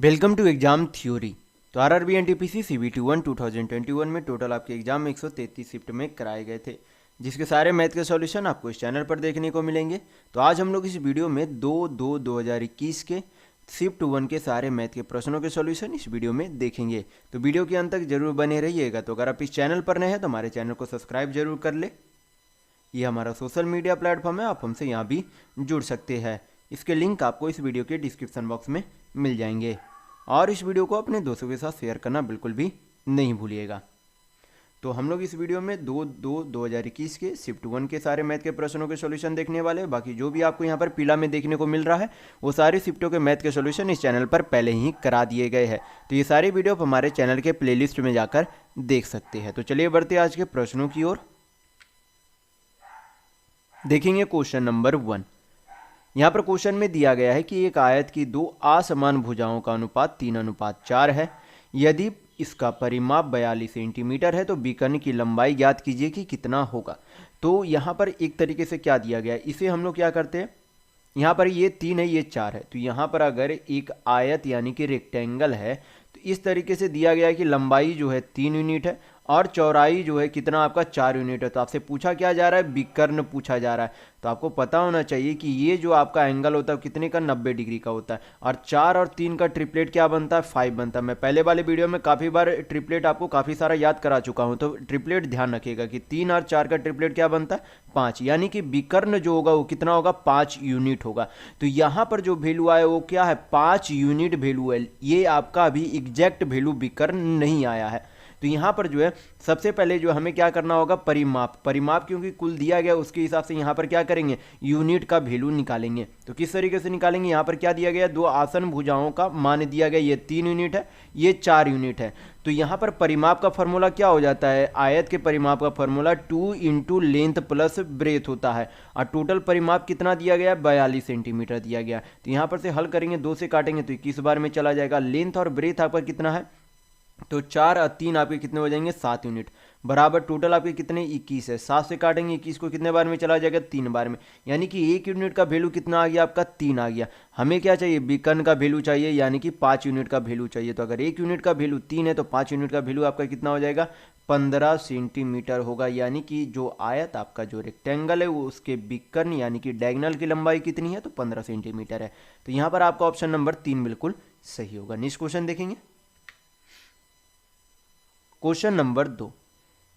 Welcome to exam theory. तो RRB NTPC CBT 1 2021 में total आपके एग्जाम 133 शिफ्ट में कराए गए थे, जिसके सारे मैथ के सॉल्यूशन आपको इस चैनल पर देखने को मिलेंगे। तो आज हम लोग इस वीडियो में 2/2/2021 के शिफ्ट 1 के सारे मैथ के प्रश्नों के सॉल्यूशन इस वीडियो में देखेंगे। तो वीडियो के अंत तक जरूर बने रहिएगा। तो अगर आप इस चैनल पर नए हैं तो हमारे चैनल को सब्सक्राइब जरूर कर ले। ये हमारा सोशल मीडिया प्लेटफॉर्म है, आप हमसे यहाँ भी जुड़ सकते हैं। इसके लिंक आपको इस वीडियो के डिस्क्रिप्शन बॉक्स में मिल जाएंगे। और इस वीडियो को अपने दोस्तों के साथ शेयर करना बिल्कुल भी नहीं भूलिएगा। तो हम लोग इस वीडियो में 2/2/2021 के शिफ्ट 1 के सारे मैथ के प्रश्नों के सॉल्यूशन देखने वाले हैं। बाकी जो भी आपको यहाँ पर पीला में देखने को मिल रहा है वो सारे शिफ्टों के मैथ के सॉल्यूशन इस चैनल पर पहले ही करा दिए गए हैं। तो ये सारी वीडियो आप हमारे चैनल के प्लेलिस्ट में जाकर देख सकते हैं। तो चलिए बढ़ते आज के प्रश्नों की ओर। देखेंगे क्वेश्चन नंबर 1। यहाँ पर क्वेश्चन में दिया गया है कि एक आयत की दो असमान भुजाओं का अनुपात 3:4 है। यदि इसका परिमाप 42 सेंटीमीटर है तो बीकर्ण की लंबाई ज्ञात कीजिए कि कितना होगा। तो यहाँ पर एक तरीके से क्या दिया गया है, इसे हम लोग क्या करते हैं, यहाँ पर ये 3 है ये 4 है, तो यहाँ पर अगर एक आयत यानी कि रेक्टेंगल है तो इस तरीके से दिया गया है कि लंबाई जो है 3 यूनिट है और चौड़ाई जो है कितना आपका 4 यूनिट है। तो आपसे पूछा क्या जा रहा है, विकर्ण पूछा जा रहा है। तो आपको पता होना चाहिए कि ये जो आपका एंगल होता है कितने का, 90 डिग्री का होता है। और 4 और 3 का ट्रिपलेट क्या बनता है, 5 बनता है। मैं पहले वाले वीडियो में काफ़ी बार ट्रिपलेट आपको काफ़ी सारा याद करा चुका हूँ। तो ट्रिपलेट ध्यान रखिएगा कि 3 और 4 का ट्रिपलेट क्या बनता है, 5। यानी कि विकर्ण जो होगा वो कितना होगा, 5 यूनिट होगा। तो यहाँ पर जो वैल्यू आया वो क्या है, 5 यूनिट वैल्यू है। ये आपका अभी एग्जैक्ट वैल्यू विकर्ण नहीं आया है। तो यहाँ पर जो है सबसे पहले जो हमें क्या करना होगा, परिमाप क्योंकि कुल दिया गया उसके हिसाब से यहाँ पर क्या करेंगे, यूनिट का वैल्यू निकालेंगे। तो किस तरीके से निकालेंगे, यहाँ पर क्या दिया गया, दो आसन भुजाओं का मान दिया गया, ये 3 यूनिट है ये 4 यूनिट है। तो यहाँ पर परिमाप का फॉर्मूला क्या हो जाता है, आयत के परिमाप का formula 2 into length plus breadth होता है। और टोटल परिमाप कितना दिया गया, 42 सेंटीमीटर दिया गया। तो यहाँ पर से हल करेंगे, 2 से काटेंगे तो 21 बार में चला जाएगा। लेंथ और ब्रेथ आपका कितना है, तो 4 और 3 आपके कितने हो जाएंगे, 7 यूनिट बराबर। टोटल आपके कितने, 21 है। 7 से काटेंगे 21 को, कितने बार में चला जाएगा, 3 बार में। यानी कि 1 यूनिट का वैल्यू कितना आ गया आपका, 3 आ गया। हमें क्या चाहिए, विकर्ण का वैल्यू चाहिए, यानी कि 5 यूनिट का वैल्यू चाहिए। तो अगर 1 यूनिट का वैल्यू 3 है तो 5 यूनिट का वैल्यू आपका कितना हो जाएगा, 15 सेंटीमीटर होगा। यानी कि जो आयत आपका जो रेक्टेंगल है वो उसके विकर्ण यानी कि डायगोनल की लंबाई कितनी है, तो 15 सेंटीमीटर है। तो यहाँ पर आपका ऑप्शन नंबर 3 बिल्कुल सही होगा। नेक्स्ट क्वेश्चन देखेंगे, क्वेश्चन नंबर 2।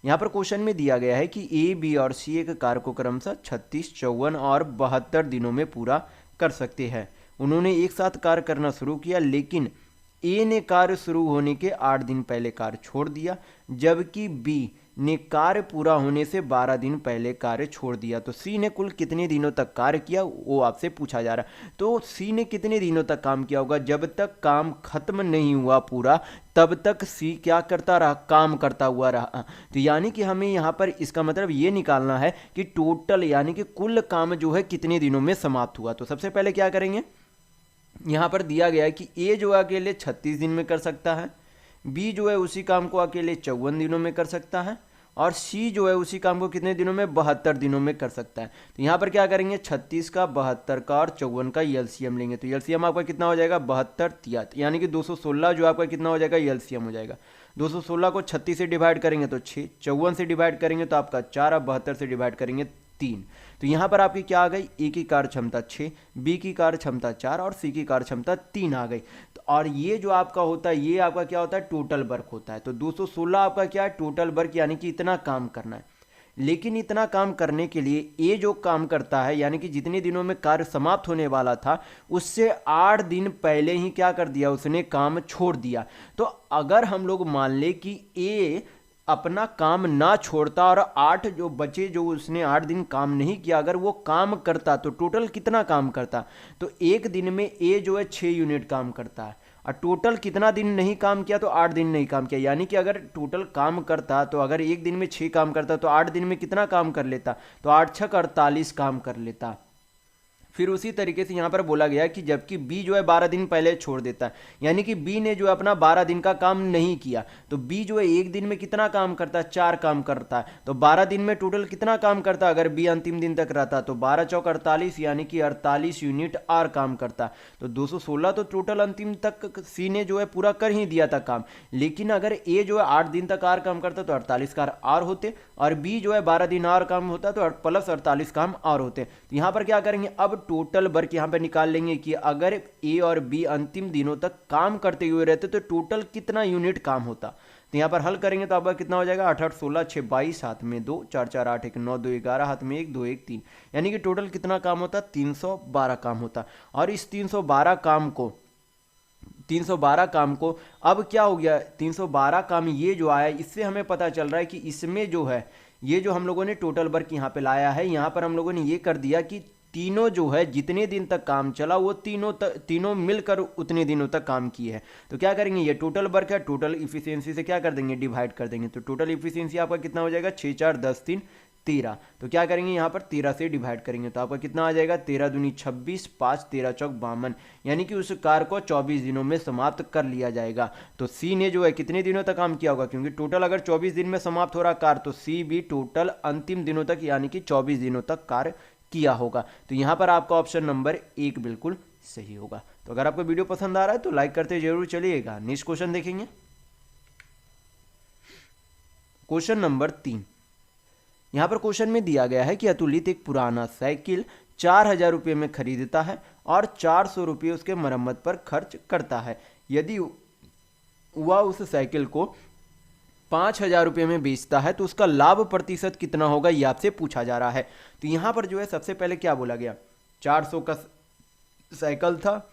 यहाँ पर क्वेश्चन में दिया गया है कि ए, बी और सी एक कार्य को क्रमशः 36, 54 और 72 दिनों में पूरा कर सकते हैं। उन्होंने एक साथ कार्य करना शुरू किया, लेकिन ए ने कार्य शुरू होने के 8 दिन पहले कार्य छोड़ दिया, जबकि बी ने कार्य पूरा होने से 12 दिन पहले कार्य छोड़ दिया। तो सी ने कुल कितने दिनों तक कार्य किया वो आपसे पूछा जा रहा है। तो सी ने कितने दिनों तक काम किया होगा, जब तक काम खत्म नहीं हुआ पूरा तब तक सी क्या करता रहा, काम करता हुआ रहा। तो यानी कि हमें यहाँ पर इसका मतलब ये निकालना है कि टोटल यानी कि कुल काम जो है कितने दिनों में समाप्त हुआ। तो सबसे पहले क्या करेंगे, यहाँ पर दिया गया है कि ए जो है अकेले 36 दिन में कर सकता है, बी जो है उसी काम को अकेले 54 दिनों में कर सकता है, और सी जो है उसी काम को कितने दिनों में, 72 दिनों में कर सकता है। तो यहाँ पर क्या करेंगे, 36 का, 72 का और 54 का एलसीएम लेंगे। तो एलसीएम आपका कितना हो जाएगा, 72 73, यानी कि 216 जो आपका कितना हो जाएगा, एलसीएम हो जाएगा। 216 को 36 से डिवाइड करेंगे तो 6, 54 से डिवाइड करेंगे तो आपका 4, और 72 से डिवाइड करेंगे 3। तो यहाँ पर आपकी क्या आ गई, ए की कार्य क्षमता 6, बी की कार्य क्षमता 4 और सी की कार्य क्षमता 3 आ गई। तो और ये जो आपका होता है ये आपका क्या होता है, टोटल वर्क होता है। तो 216 आपका क्या है, टोटल वर्क, यानी कि इतना काम करना है। लेकिन इतना काम करने के लिए ए जो काम करता है यानी कि जितने दिनों में कार्य समाप्त होने वाला था उससे 8 दिन पहले ही क्या कर दिया, उसने काम छोड़ दिया। तो अगर हम लोग मान ले कि ए अपना काम ना छोड़ता और 8 जो बचे, जो उसने 8 दिन काम नहीं किया, अगर वो काम करता तो टोटल कितना काम करता, तो एक दिन में ए जो है 6 यूनिट काम करता है। और टोटल कितना दिन नहीं काम किया, तो 8 दिन नहीं काम किया। यानी कि अगर टोटल काम करता, तो अगर एक दिन में 6 काम करता तो 8 दिन में कितना काम कर लेता, तो 8 6 48 काम कर लेता। फिर उसी तरीके से यहाँ पर बोला गया कि जबकि बी जो है 12 दिन पहले छोड़ देता है, यानी कि बी ने जो है अपना 12 दिन का काम नहीं किया, तो बी जो है एक दिन में कितना काम करता है, 4 काम करता है। तो 12 दिन में टोटल कितना काम करता है, अगर बी अंतिम दिन तक रहता तो 12 चौक 48, यानी कि 48 यूनिट आर काम करता। तो 216 तो टोटल अंतिम तक सी ने जो है पूरा कर ही दिया था काम, लेकिन अगर ए जो है 8 दिन तक आर काम करता तो 48 का आर होते, और बी जो है 12 दिन आर काम होता तो प्लस 48 काम आर होते। तो यहाँ पर क्या करेंगे, अब टोटल वर्क यहाँ पे निकाल लेंगे कि अगर ए और बी अंतिम दिनों तक काम करते हुए रहते तो टोटल कितना यूनिट काम होता। तो यहाँ पर हल करेंगे तो आपका कितना हो जाएगा, 8 8 16 6 22, हाथ में 2, 4 4 8 1 9 2 11, हाथ में 1 2 1 3, यानी कि टोटल कितना काम होता, 312 काम होता। और इस 312 काम को अब क्या हो गया, 312 काम ये जो आया, इससे हमें पता चल रहा है कि इसमें जो है ये जो हम लोगों ने टोटल वर्क यहाँ पे लाया है, यहाँ पर हम लोगों ने ये कर दिया कि तीनों जो है जितने दिन तक काम चला वो तीनों मिलकर उतने दिनों तक काम किए हैं। तो क्या करेंगे, ये टोटल वर्क है, टोटल इफिशियंसी से क्या कर देंगे, डिवाइड कर देंगे। तो टोटल इफिशियंसी आपका कितना हो जाएगा, 6 4 10 3 13। तो क्या करेंगे, यहाँ पर 13 से डिवाइड करेंगे तो आपका कितना आ जाएगा, 13 दूनी 26, 5 13 चौक 52, यानी कि उस कार्य को 24 दिनों में समाप्त कर लिया जाएगा। तो सी ने जो है कितने दिनों तक काम किया होगा, क्योंकि टोटल अगर 24 दिन में समाप्त हो रहा कार्य तो सी भी टोटल अंतिम दिनों तक यानी कि 24 दिनों तक कार्य किया होगा। तो यहाँ पर आपका ऑप्शन नंबर 1 बिल्कुल सही होगा। तो अगर आपको वीडियो पसंद आ रहा है तो लाइक करते जरूर चलिएगा। नेक्स्ट क्वेश्चन देखेंगे, क्वेश्चन नंबर 3। यहाँ पर क्वेश्चन में दिया गया है कि अतुलित एक पुराना साइकिल 4000 रुपये में खरीदता है और 400 रुपये उसके मरम्मत पर खर्च करता है। यदि वह उस साइकिल को 5000 रुपये में बेचता है तो उसका लाभ प्रतिशत कितना होगा, ये आपसे पूछा जा रहा है। तो यहाँ पर जो है सबसे पहले क्या बोला गया, 400 का साइकिल था,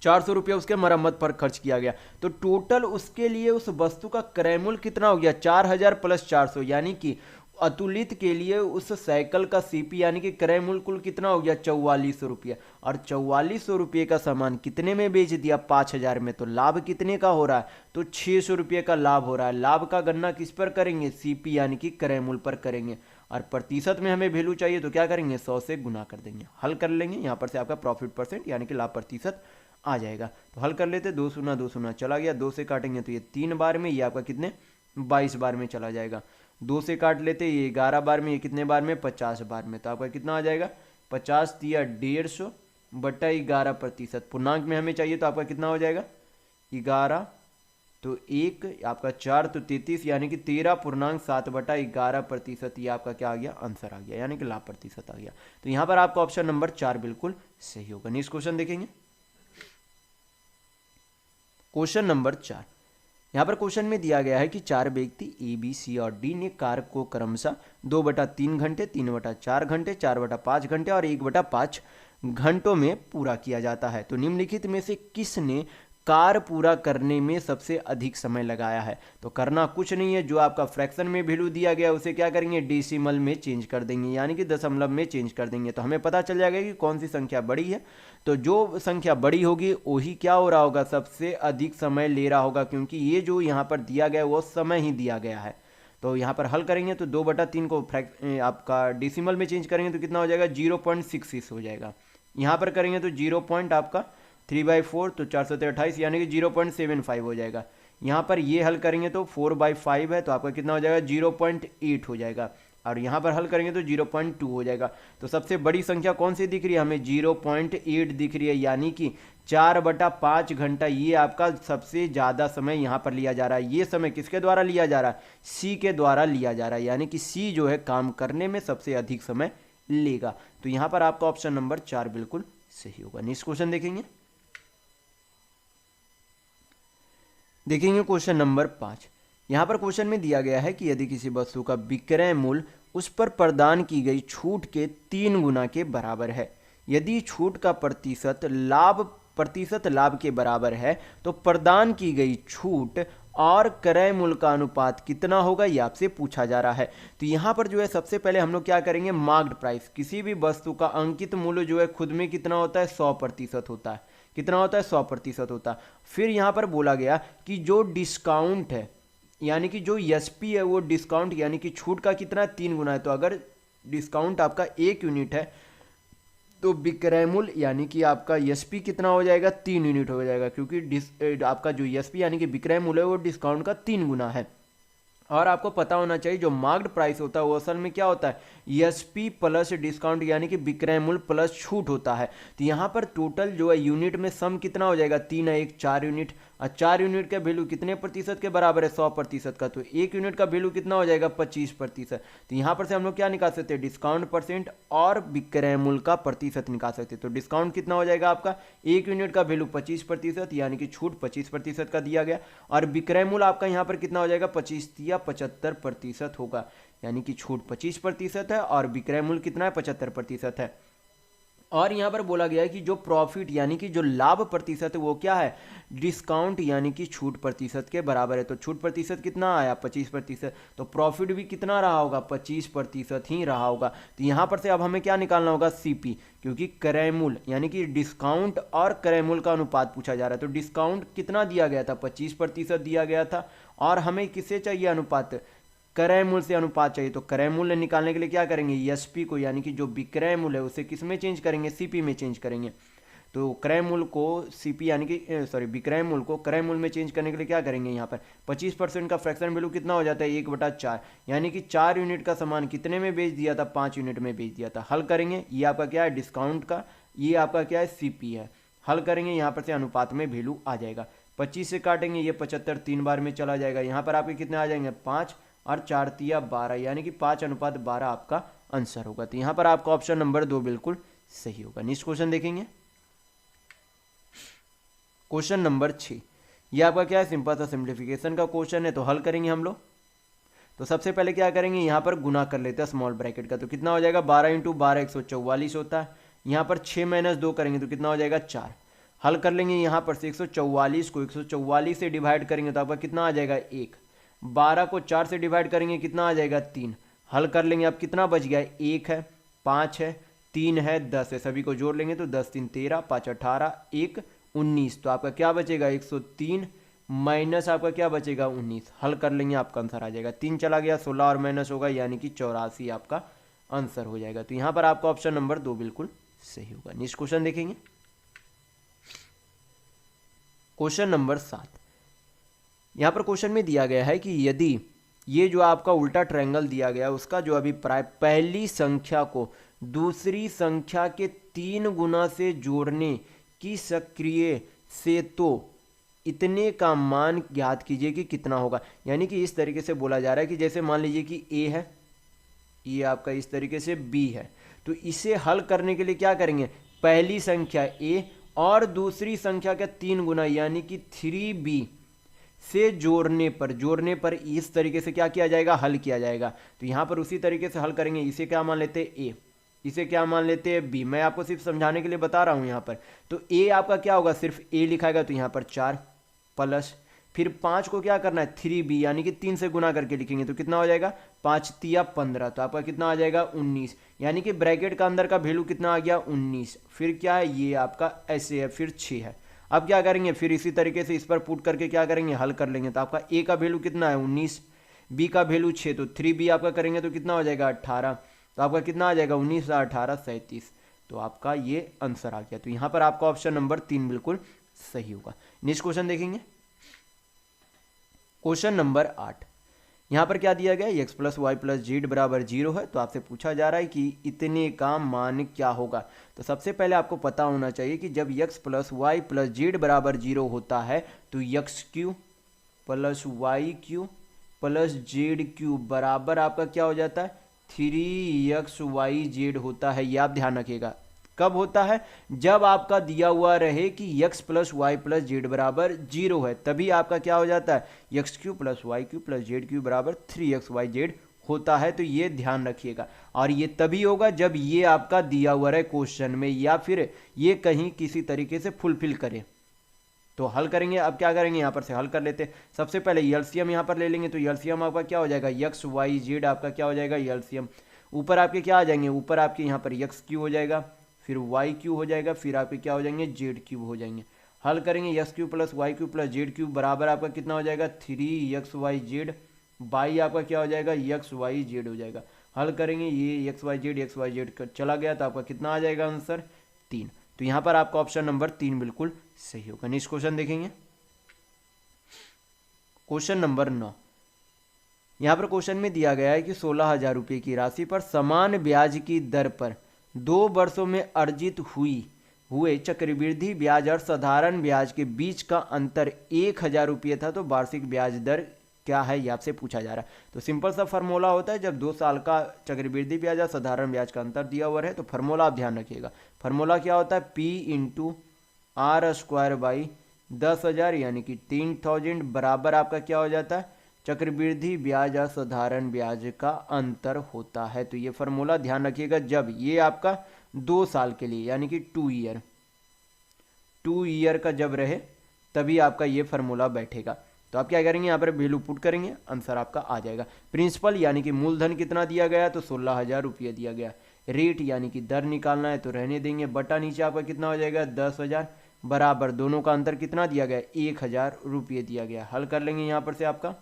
400 रुपये उसके मरम्मत पर खर्च किया गया, तो टोटल उसके लिए उस वस्तु का क्रय मूल्य कितना हो गया, 4000 प्लस 400, यानी कि अतुलित के लिए उस साइकिल का सीपी यानी कि क्रय मूल्य कुल कितना हो गया, 4400 रुपये। और 4400 रुपये का सामान कितने में बेच दिया, 5000 में। तो लाभ कितने का हो रहा है, तो 600 रुपये का लाभ हो रहा है। लाभ का गणना किस पर करेंगे, सीपी यानी कि क्रय मूल्य पर करेंगे। और प्रतिशत में हमें वैल्यू चाहिए तो क्या करेंगे, 100 से गुना कर देंगे, हल कर लेंगे। यहाँ पर से आपका प्रॉफिट परसेंट यानी कि लाभ प्रतिशत आ जाएगा। तो हल कर लेते, 2 शून्य चला गया, 2 से काटेंगे तो ये 3 बार में, ये आपका कितने 22 बार में चला जाएगा। 2 से काट लेते, ये 11 बार में, ये कितने बार में 50 बार में। तो आपका कितना आ जाएगा, 50 तिया 150 बटा 11%। पूर्णांक में हमें चाहिए तो आपका कितना हो जाएगा, 11 तो 1 आपका 4 तो 33, यानी कि 13.7 बटा 11%। ये आपका क्या आ गया, आंसर आ गया, यानी कि लाभ प्रतिशत आ गया। तो यहाँ पर आपका ऑप्शन नंबर 4 बिल्कुल सही होगा। नेक्स्ट क्वेश्चन देखेंगे, क्वेश्चन नंबर 4। यहाँ पर क्वेश्चन में दिया गया है कि 4 व्यक्ति ए बी सी और डी ने कार्य को क्रमशः 2/3 घंटे, 3/4 घंटे, 4/5 घंटे और 1/5 घंटों में पूरा किया जाता है। तो निम्नलिखित में से किसने कार्य पूरा करने में सबसे अधिक समय लगाया है। तो करना कुछ नहीं है, जो आपका फ्रैक्शन में वैल्यू दिया गया उसे क्या करेंगे, डेसिमल में चेंज कर देंगे, यानी कि दशमलव में चेंज कर देंगे। तो हमें पता चल जाएगा कि कौन सी संख्या बड़ी है। तो जो संख्या बड़ी होगी वही क्या हो रहा होगा, सबसे अधिक समय ले रहा होगा, क्योंकि ये जो यहाँ पर दिया गया है वो समय ही दिया गया है। तो यहाँ पर हल करेंगे तो 2/3 को आपका डेसिमल में चेंज करेंगे तो कितना हो जाएगा, 0.66 हो जाएगा। यहाँ पर करेंगे तो 3/4 तो 428 यानी कि 0.75 हो जाएगा। यहाँ पर ये हल करेंगे तो 4/5 है तो आपका कितना हो जाएगा, 0.8 हो जाएगा। और यहाँ पर हल करेंगे तो 0.2 हो जाएगा। तो सबसे बड़ी संख्या कौन सी दिख रही है हमें, 0.8 दिख रही है, यानी कि 4/5 घंटा ये आपका सबसे ज़्यादा समय यहाँ पर लिया जा रहा है। ये समय किसके द्वारा लिया जा रहा है, सी के द्वारा लिया जा रहा है, यानी कि सी जो है काम करने में सबसे अधिक समय लेगा। तो यहाँ पर आपका ऑप्शन नंबर 4 बिल्कुल सही होगा। नेक्स्ट क्वेश्चन देखेंगे क्वेश्चन नंबर 5। यहाँ पर क्वेश्चन में दिया गया है कि यदि किसी वस्तु का विक्रय मूल्य उस पर प्रदान की गई छूट के 3 गुना के बराबर है, यदि छूट का प्रतिशत लाभ के बराबर है तो प्रदान की गई छूट और क्रय मूल्य का अनुपात कितना होगा, ये आपसे पूछा जा रहा है। तो यहाँ पर जो है सबसे पहले हम लोग क्या करेंगे, मार्क्ड प्राइस, किसी भी वस्तु का अंकित मूल्य जो है खुद में कितना होता है, 100% होता है। कितना होता है, 100% होता है। फिर यहाँ पर बोला गया कि जो डिस्काउंट है यानी कि जो एसपी है वो डिस्काउंट यानी कि छूट का कितना 3 गुना है। तो अगर डिस्काउंट आपका 1 यूनिट है तो विक्रय मूल्य यानी कि आपका एसपी कितना हो जाएगा, 3 यूनिट हो जाएगा, क्योंकि आपका जो एसपी यानी कि विक्रय मूल्य है वो डिस्काउंट का 3 गुना है। और आपको पता होना चाहिए जो मार्क्ड प्राइस होता है वो असल में क्या होता है, एसपी प्लस डिस्काउंट यानी कि विक्रय मूल्य प्लस छूट होता है। तो यहाँ पर टोटल जो है यूनिट में सम कितना हो जाएगा, 3 है 1 4 यूनिट, और 4 यूनिट का वैल्यू कितने प्रतिशत के बराबर है, 100% का, तो 1 यूनिट का वैल्यू कितना हो जाएगा, 25%। तो यहाँ पर से हम लोग क्या निकाल सकते हैं, डिस्काउंट परसेंट और विक्रय मूल्य का प्रतिशत निकाल सकते हैं। तो डिस्काउंट कितना हो जाएगा आपका, 1 यूनिट का वैल्यू 25% यानी कि छूट 25% का दिया गया, और विक्रय मूल्य आपका यहाँ पर कितना हो जाएगा, 25 या 75% होगा, यानी कि छूट 25% है और विक्रय मूल्य कितना है, 75% है। और यहाँ पर बोला गया है कि जो प्रॉफिट यानी कि जो लाभ प्रतिशत है वो क्या है, डिस्काउंट यानी कि छूट प्रतिशत के बराबर है। तो छूट प्रतिशत कितना आया, 25%, तो प्रॉफिट भी कितना रहा होगा, 25% ही रहा होगा। तो यहाँ पर से अब हमें क्या निकालना होगा, सीपी, क्योंकि क्रय मूल्य यानी कि डिस्काउंट और क्रय मूल्य का अनुपात पूछा जा रहा है। तो डिस्काउंट कितना दिया गया था, 25% दिया गया था, और हमें किससे चाहिए अनुपात, क्रय मूल्य से अनुपात चाहिए। तो क्रय मूल्य निकालने के लिए क्या करेंगे, एसपी को यानी कि जो विक्रय मूल्य है उसे किस में चेंज करेंगे, सीपी में चेंज करेंगे। तो क्रय मूल्य को सीपी यानी कि सॉरी विक्रय मूल्य को क्रय मूल्य में चेंज करने के लिए क्या करेंगे, यहाँ पर 25% का फ्रैक्शन वैल्यू कितना हो जाता है, 1/4, यानी कि 4 यूनिट का सामान कितने में बेच दिया था, 5 यूनिट में बेच दिया था। हल करेंगे, ये आपका क्या है डिस्काउंट का, ये आपका क्या है सीपी है। हल करेंगे, यहाँ पर से अनुपात में वैल्यू आ जाएगा, 25 से काटेंगे ये 75 3 बार में चला जाएगा, यहाँ पर आपके कितने आ जाएंगे, 5 और 4 तिया 12, यानी कि 5:12 आपका आंसर होगा। तो यहाँ पर आपका ऑप्शन नंबर 2 बिल्कुल सही होगा। नेक्स्ट क्वेश्चन देखेंगे, क्वेश्चन नंबर 6। ये आपका क्या है, सिंपल सा सिंप्लीफिकेशन का क्वेश्चन है, तो हल करेंगे हम लोग। तो सबसे पहले क्या करेंगे, यहाँ पर गुना कर लेते हैं स्मॉल ब्रैकेट का, तो कितना हो जाएगा, 12 × 12 144 होता है। यहाँ पर 6 - 2 करेंगे तो कितना हो जाएगा, 4। हल कर लेंगे, यहाँ पर से 144 को 144 से डिवाइड करेंगे तो आपका कितना आ जाएगा, 1। 12 को 4 से डिवाइड करेंगे कितना आ जाएगा, 3। हल कर लेंगे, अब कितना बच गया, 1 है 5 है 3 है 10 है, सभी को जोड़ लेंगे तो 10 3 13 5 18 1 19, तो आपका क्या बचेगा, 103 माइनस आपका क्या बचेगा, 19। हल कर लेंगे, आपका आंसर आ जाएगा, 3 चला गया 16 और माइनस होगा, यानी कि 84 आपका आंसर हो जाएगा। तो यहाँ पर आपका ऑप्शन नंबर 2 बिल्कुल सही होगा। नेक्स्ट क्वेश्चन देखेंगे, क्वेश्चन नंबर 7। यहाँ पर क्वेश्चन में दिया गया है कि यदि ये जो आपका उल्टा ट्रायंगल दिया गया है उसका जो अभिप्राय पहली संख्या को दूसरी संख्या के 3 गुना से जोड़ने की सक्रिय से, तो इतने का मान ज्ञात कीजिए कि कितना होगा। यानी कि इस तरीके से बोला जा रहा है कि जैसे मान लीजिए कि ए है, ये आपका इस तरीके से बी है, तो इसे हल करने के लिए क्या करेंगे, पहली संख्या ए और दूसरी संख्या का 3 गुना यानी कि 3b से जोड़ने पर इस तरीके से क्या किया जाएगा, हल किया जाएगा। तो यहाँ पर उसी तरीके से हल करेंगे, इसे क्या मान लेते हैं ए, इसे क्या मान लेते हैं बी, मैं आपको सिर्फ समझाने के लिए बता रहा हूँ यहाँ पर। तो ए आपका क्या होगा, सिर्फ ए लिखाएगा तो यहाँ पर 4 प्लस फिर 5 को क्या करना है 3b यानी कि 3 से गुना करके लिखेंगे तो कितना हो जाएगा, 5 तिया 15, तो आपका कितना आ जाएगा 19, यानी कि ब्रैकेट का अंदर का वैल्यू कितना आ गया 19। फिर क्या है, ये आपका ऐसे है, फिर 6 है। अब क्या करेंगे, फिर इसी तरीके से इस पर पुट करके क्या करेंगे, हल कर लेंगे। तो आपका ए का वैल्यू कितना है 19, बी का वैल्यू 6, तो 3b आपका करेंगे तो कितना हो जाएगा 18, तो आपका कितना आ जाएगा 19 और 18 37, तो आपका ये आंसर आ गया। तो यहाँ पर आपका ऑप्शन नंबर 3 बिल्कुल सही होगा। नेक्स्ट क्वेश्चन देखेंगे, क्वेश्चन नंबर 8। यहाँ पर क्या दिया गया है, x + y + z = 0 है, तो आपसे पूछा जा रहा है कि इतने का मान क्या होगा। तो सबसे पहले आपको पता होना चाहिए कि जब x + y + z = 0 होता है तो x³ + y³ + z³ बराबर आपका क्या हो जाता है, 3xyz होता है। ये आप ध्यान रखिएगा, कब होता है, जब आपका दिया हुआ रहे कि x + y + z = 0 है, तभी आपका क्या हो जाता है, x³ + y³ + z³ = 3xyz होता है। तो ये ध्यान रखिएगा, और ये तभी होगा जब ये आपका दिया हुआ रहे क्वेश्चन में, या फिर ये कहीं किसी तरीके से फुलफिल करे। तो हल करेंगे, अब क्या करेंगे, यहाँ पर से हल कर लेते हैं। सबसे पहले एलसीएम यहाँ पर ले लेंगे, तो एलसीएम आपका क्या हो जाएगा, x y z आपका क्या हो जाएगा एलसीएम, ऊपर आपके क्या आ जाएंगे, ऊपर आपके यहाँ पर x³ हो जाएगा, फिर y³ हो जाएगा, फिर आपके क्या हो जाएंगे z³ हो जाएंगे। हल करेंगे, x³ + y³ + z³ बराबर आपका कितना हो जाएगा 3xyz, बाई आपका क्या हो जाएगा xyz हो जाएगा। हल करेंगे, ये एक्स वाई जेड चला गया तो आपका कितना आ जाएगा आंसर 3। तो यहाँ पर आपका ऑप्शन नंबर 3 बिल्कुल सही होगा। नेक्स्ट क्वेश्चन देखेंगे, क्वेश्चन नंबर 9। यहाँ पर क्वेश्चन में दिया गया है कि 16,000 रुपये की राशि पर समान ब्याज की दर पर 2 वर्षों में अर्जित हुए चक्रवृद्धि ब्याज और साधारण ब्याज के बीच का अंतर 1,000 रुपये था, तो वार्षिक ब्याज दर क्या है, ये आपसे पूछा जा रहा है। तो सिंपल सा फार्मूला होता है, जब 2 साल का चक्रवृद्धि ब्याज और साधारण ब्याज का अंतर दिया हुआ है तो फार्मूला आप ध्यान रखिएगा। फार्मूला क्या होता है, P into R square by 10,000 यानी कि 3,000 बराबर आपका क्या हो जाता है, चक्रवृद्धि ब्याज और साधारण ब्याज का अंतर होता है। तो ये फार्मूला ध्यान रखिएगा, जब ये आपका 2 साल के लिए यानी कि 2 ईयर का जब रहे तभी आपका ये फार्मूला बैठेगा। तो आप क्या करेंगे, यहाँ पर वैल्यू पुट करेंगे, आंसर आपका आ जाएगा। प्रिंसिपल यानी कि मूलधन कितना दिया गया, तो 16,000 रुपये दिया गया। रेट यानी कि दर निकालना है तो रहने देंगे, बटा नीचे आपका कितना हो जाएगा 10,000 बराबर दोनों का अंतर कितना दिया गया 1,000 रुपये दिया गया। हल कर लेंगे यहाँ पर से आपका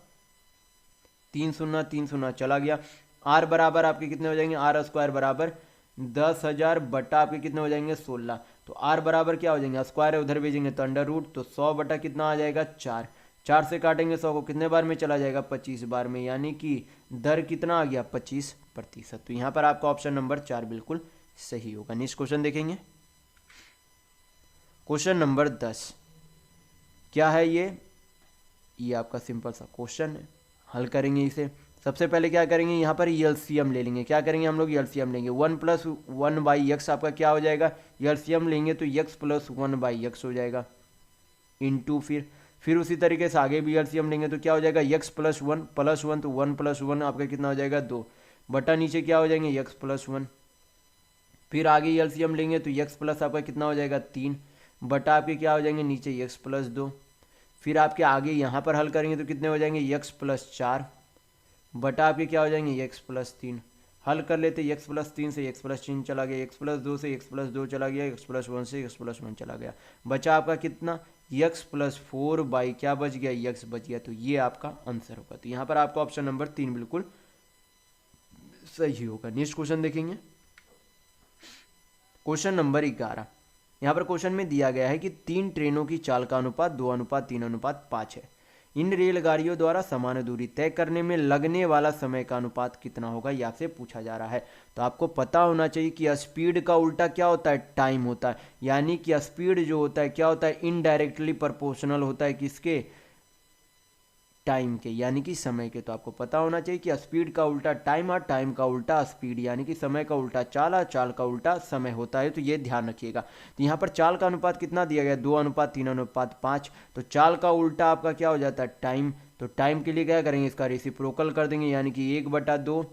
3 शून्य चला गया। आर बराबर आपके कितने हो जाएंगे, आर स्क्वायर बराबर 10,000 बटा आपके कितने हो जाएंगे 16। तो आर बराबर क्या हो जाएंगे, स्क्वायर है उधर भेजेंगे तो अंडर रूट, तो 100 बटा कितना आ जाएगा 4। 4 से काटेंगे 100 को कितने बार में चला जाएगा 25 बार में, यानी कि दर कितना आ गया 25%। तो यहाँ पर आपका ऑप्शन नंबर 4 बिल्कुल सही होगा। नेक्स्ट क्वेश्चन देखेंगे, क्वेश्चन नंबर 10। क्या है ये आपका सिंपल सा क्वेश्चन है, हल करेंगे इसे। सबसे पहले क्या करेंगे, यहाँ पर एलसीएम ले लेंगे। क्या करेंगे हम लोग, एलसीएम लेंगे। 1 + 1/x आपका क्या हो जाएगा, एलसीएम लेंगे तो x + 1/x हो जाएगा इंटू फिर उसी तरीके से आगे भी एलसीएम लेंगे तो क्या हो जाएगा x + 1 तो 1 + 1 आपका कितना हो जाएगा 2 बटा नीचे क्या हो जाएंगे x + 1। फिर आगे एलसीएम लेंगे तो x प्लस आपका कितना हो जाएगा 3 बटा आपके क्या हो जाएंगे नीचे x + 2। फिर आपके आगे यहाँ पर हल करेंगे तो कितने हो जाएंगे x + 4 बटा आपके क्या हो जाएंगे x + 3। हल कर लेते, x + 3 से x + 3 चला गया, x + 2 से x + 2 चला गया, x + 1 से x + 1 चला गया, बचा आपका कितना x + 4 बाई क्या बच गया x बच गया। तो ये आपका आंसर होगा। तो यहाँ पर आपका ऑप्शन नंबर 3 बिल्कुल सही होगा। नेक्स्ट क्वेश्चन देखेंगे, क्वेश्चन नंबर 11। यहाँ पर क्वेश्चन में दिया गया है कि 3 ट्रेनों की चाल का अनुपात 2:3:5 है। इन रेलगाड़ियों द्वारा समान दूरी तय करने में लगने वाला समय का अनुपात कितना होगा, यह आपसे पूछा जा रहा है। तो आपको पता होना चाहिए कि स्पीड का उल्टा क्या होता है, टाइम होता है। यानी कि स्पीड जो होता है क्या होता है, इनडायरेक्टली प्रोपोर्शनल होता है किसके, टाइम के, यानी कि समय के। तो आपको पता होना चाहिए कि स्पीड का उल्टा टाइम और टाइम का उल्टा स्पीड, यानी कि समय का उल्टा चाल और चाल का उल्टा समय होता है। तो ये ध्यान रखिएगा। तो यहाँ पर चाल का अनुपात कितना दिया गया 2:3:5। तो चाल का उल्टा आपका क्या हो जाता है टाइम। तो टाइम के लिए क्या करेंगे, इसका रेसिप्रोकल कर देंगे, यानी कि 1/2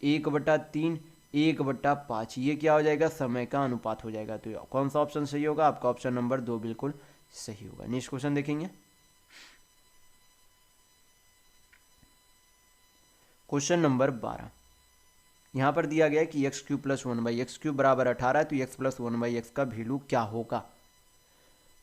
1/3 1/5, ये क्या हो जाएगा समय का अनुपात हो जाएगा। तो कौन सा ऑप्शन सही होगा, आपका ऑप्शन नंबर 2 बिल्कुल सही होगा। नेक्स्ट क्वेश्चन देखेंगे, क्वेश्चन नंबर 12। यहाँ पर दिया गया है कि x³ + 1/x³ बराबर 18 है, तो x + 1/x का वैल्यू क्या होगा।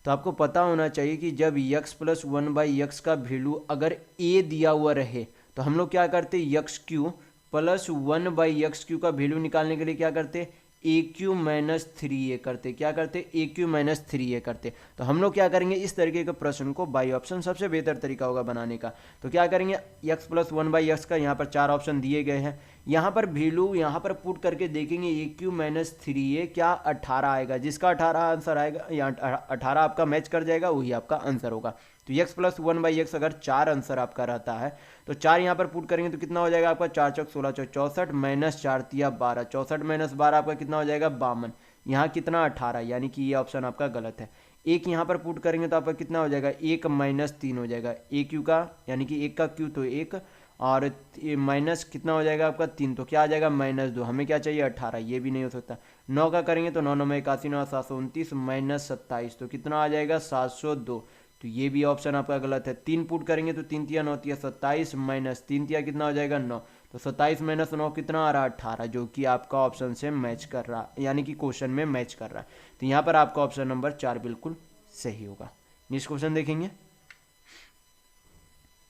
तो आपको पता होना चाहिए कि जब x + 1/x का वैल्यू अगर a दिया हुआ रहे तो हम लोग क्या करते, x³ + 1/x³ का वैल्यू निकालने के लिए क्या करते, AQ - 3a करते। क्या करते, AQ - 3a करते। तो हम लोग क्या करेंगे, इस तरीके के प्रश्न को बाई ऑप्शन सबसे बेहतर तरीका होगा बनाने का। तो क्या करेंगे, x + 1/x का यहाँ पर 4 ऑप्शन दिए गए हैं, यहाँ पर वैल्यू यहाँ पर पुट करके देखेंगे AQ - 3a क्या 18 आएगा। जिसका 18 आंसर आएगा या 18 आपका मैच कर जाएगा वही आपका आंसर होगा। तो x + 1/x अगर 4 आंसर आपका रहता है तो 4 यहाँ पर पुट करेंगे तो कितना हो जाएगा आपका 4 चौक 16 चौक 64 - 4 तिया 12 64 - 12 आपका कितना हो जाएगा 52। यहाँ कितना 18, यानी कि ये ऑप्शन आपका गलत है। एक यहाँ पर पुट करेंगे तो आपका कितना हो जाएगा 1 - 3 हो जाएगा, AQ का यानी कि 1 का Q तो 1 और माइनस कितना हो जाएगा आपका 3, तो क्या आ जाएगा -2। हमें क्या चाहिए 18, ये भी नहीं हो सकता। 9 का करेंगे तो 9 9 में 81 9 729 - 27, तो कितना आ जाएगा 702। तो ये भी ऑप्शन आपका गलत है। 3 पुट करेंगे तो 3 तिया 9 तिया 27 - 3 तिया कितना हो जाएगा 9, तो 27 - 9 कितना आ रहा 18, जो कि आपका ऑप्शन से मैच कर रहा, यानी कि क्वेश्चन में मैच कर रहा है। तो यहाँ पर आपका ऑप्शन नंबर 4 बिल्कुल सही होगा। नेक्स्ट क्वेश्चन देखेंगे,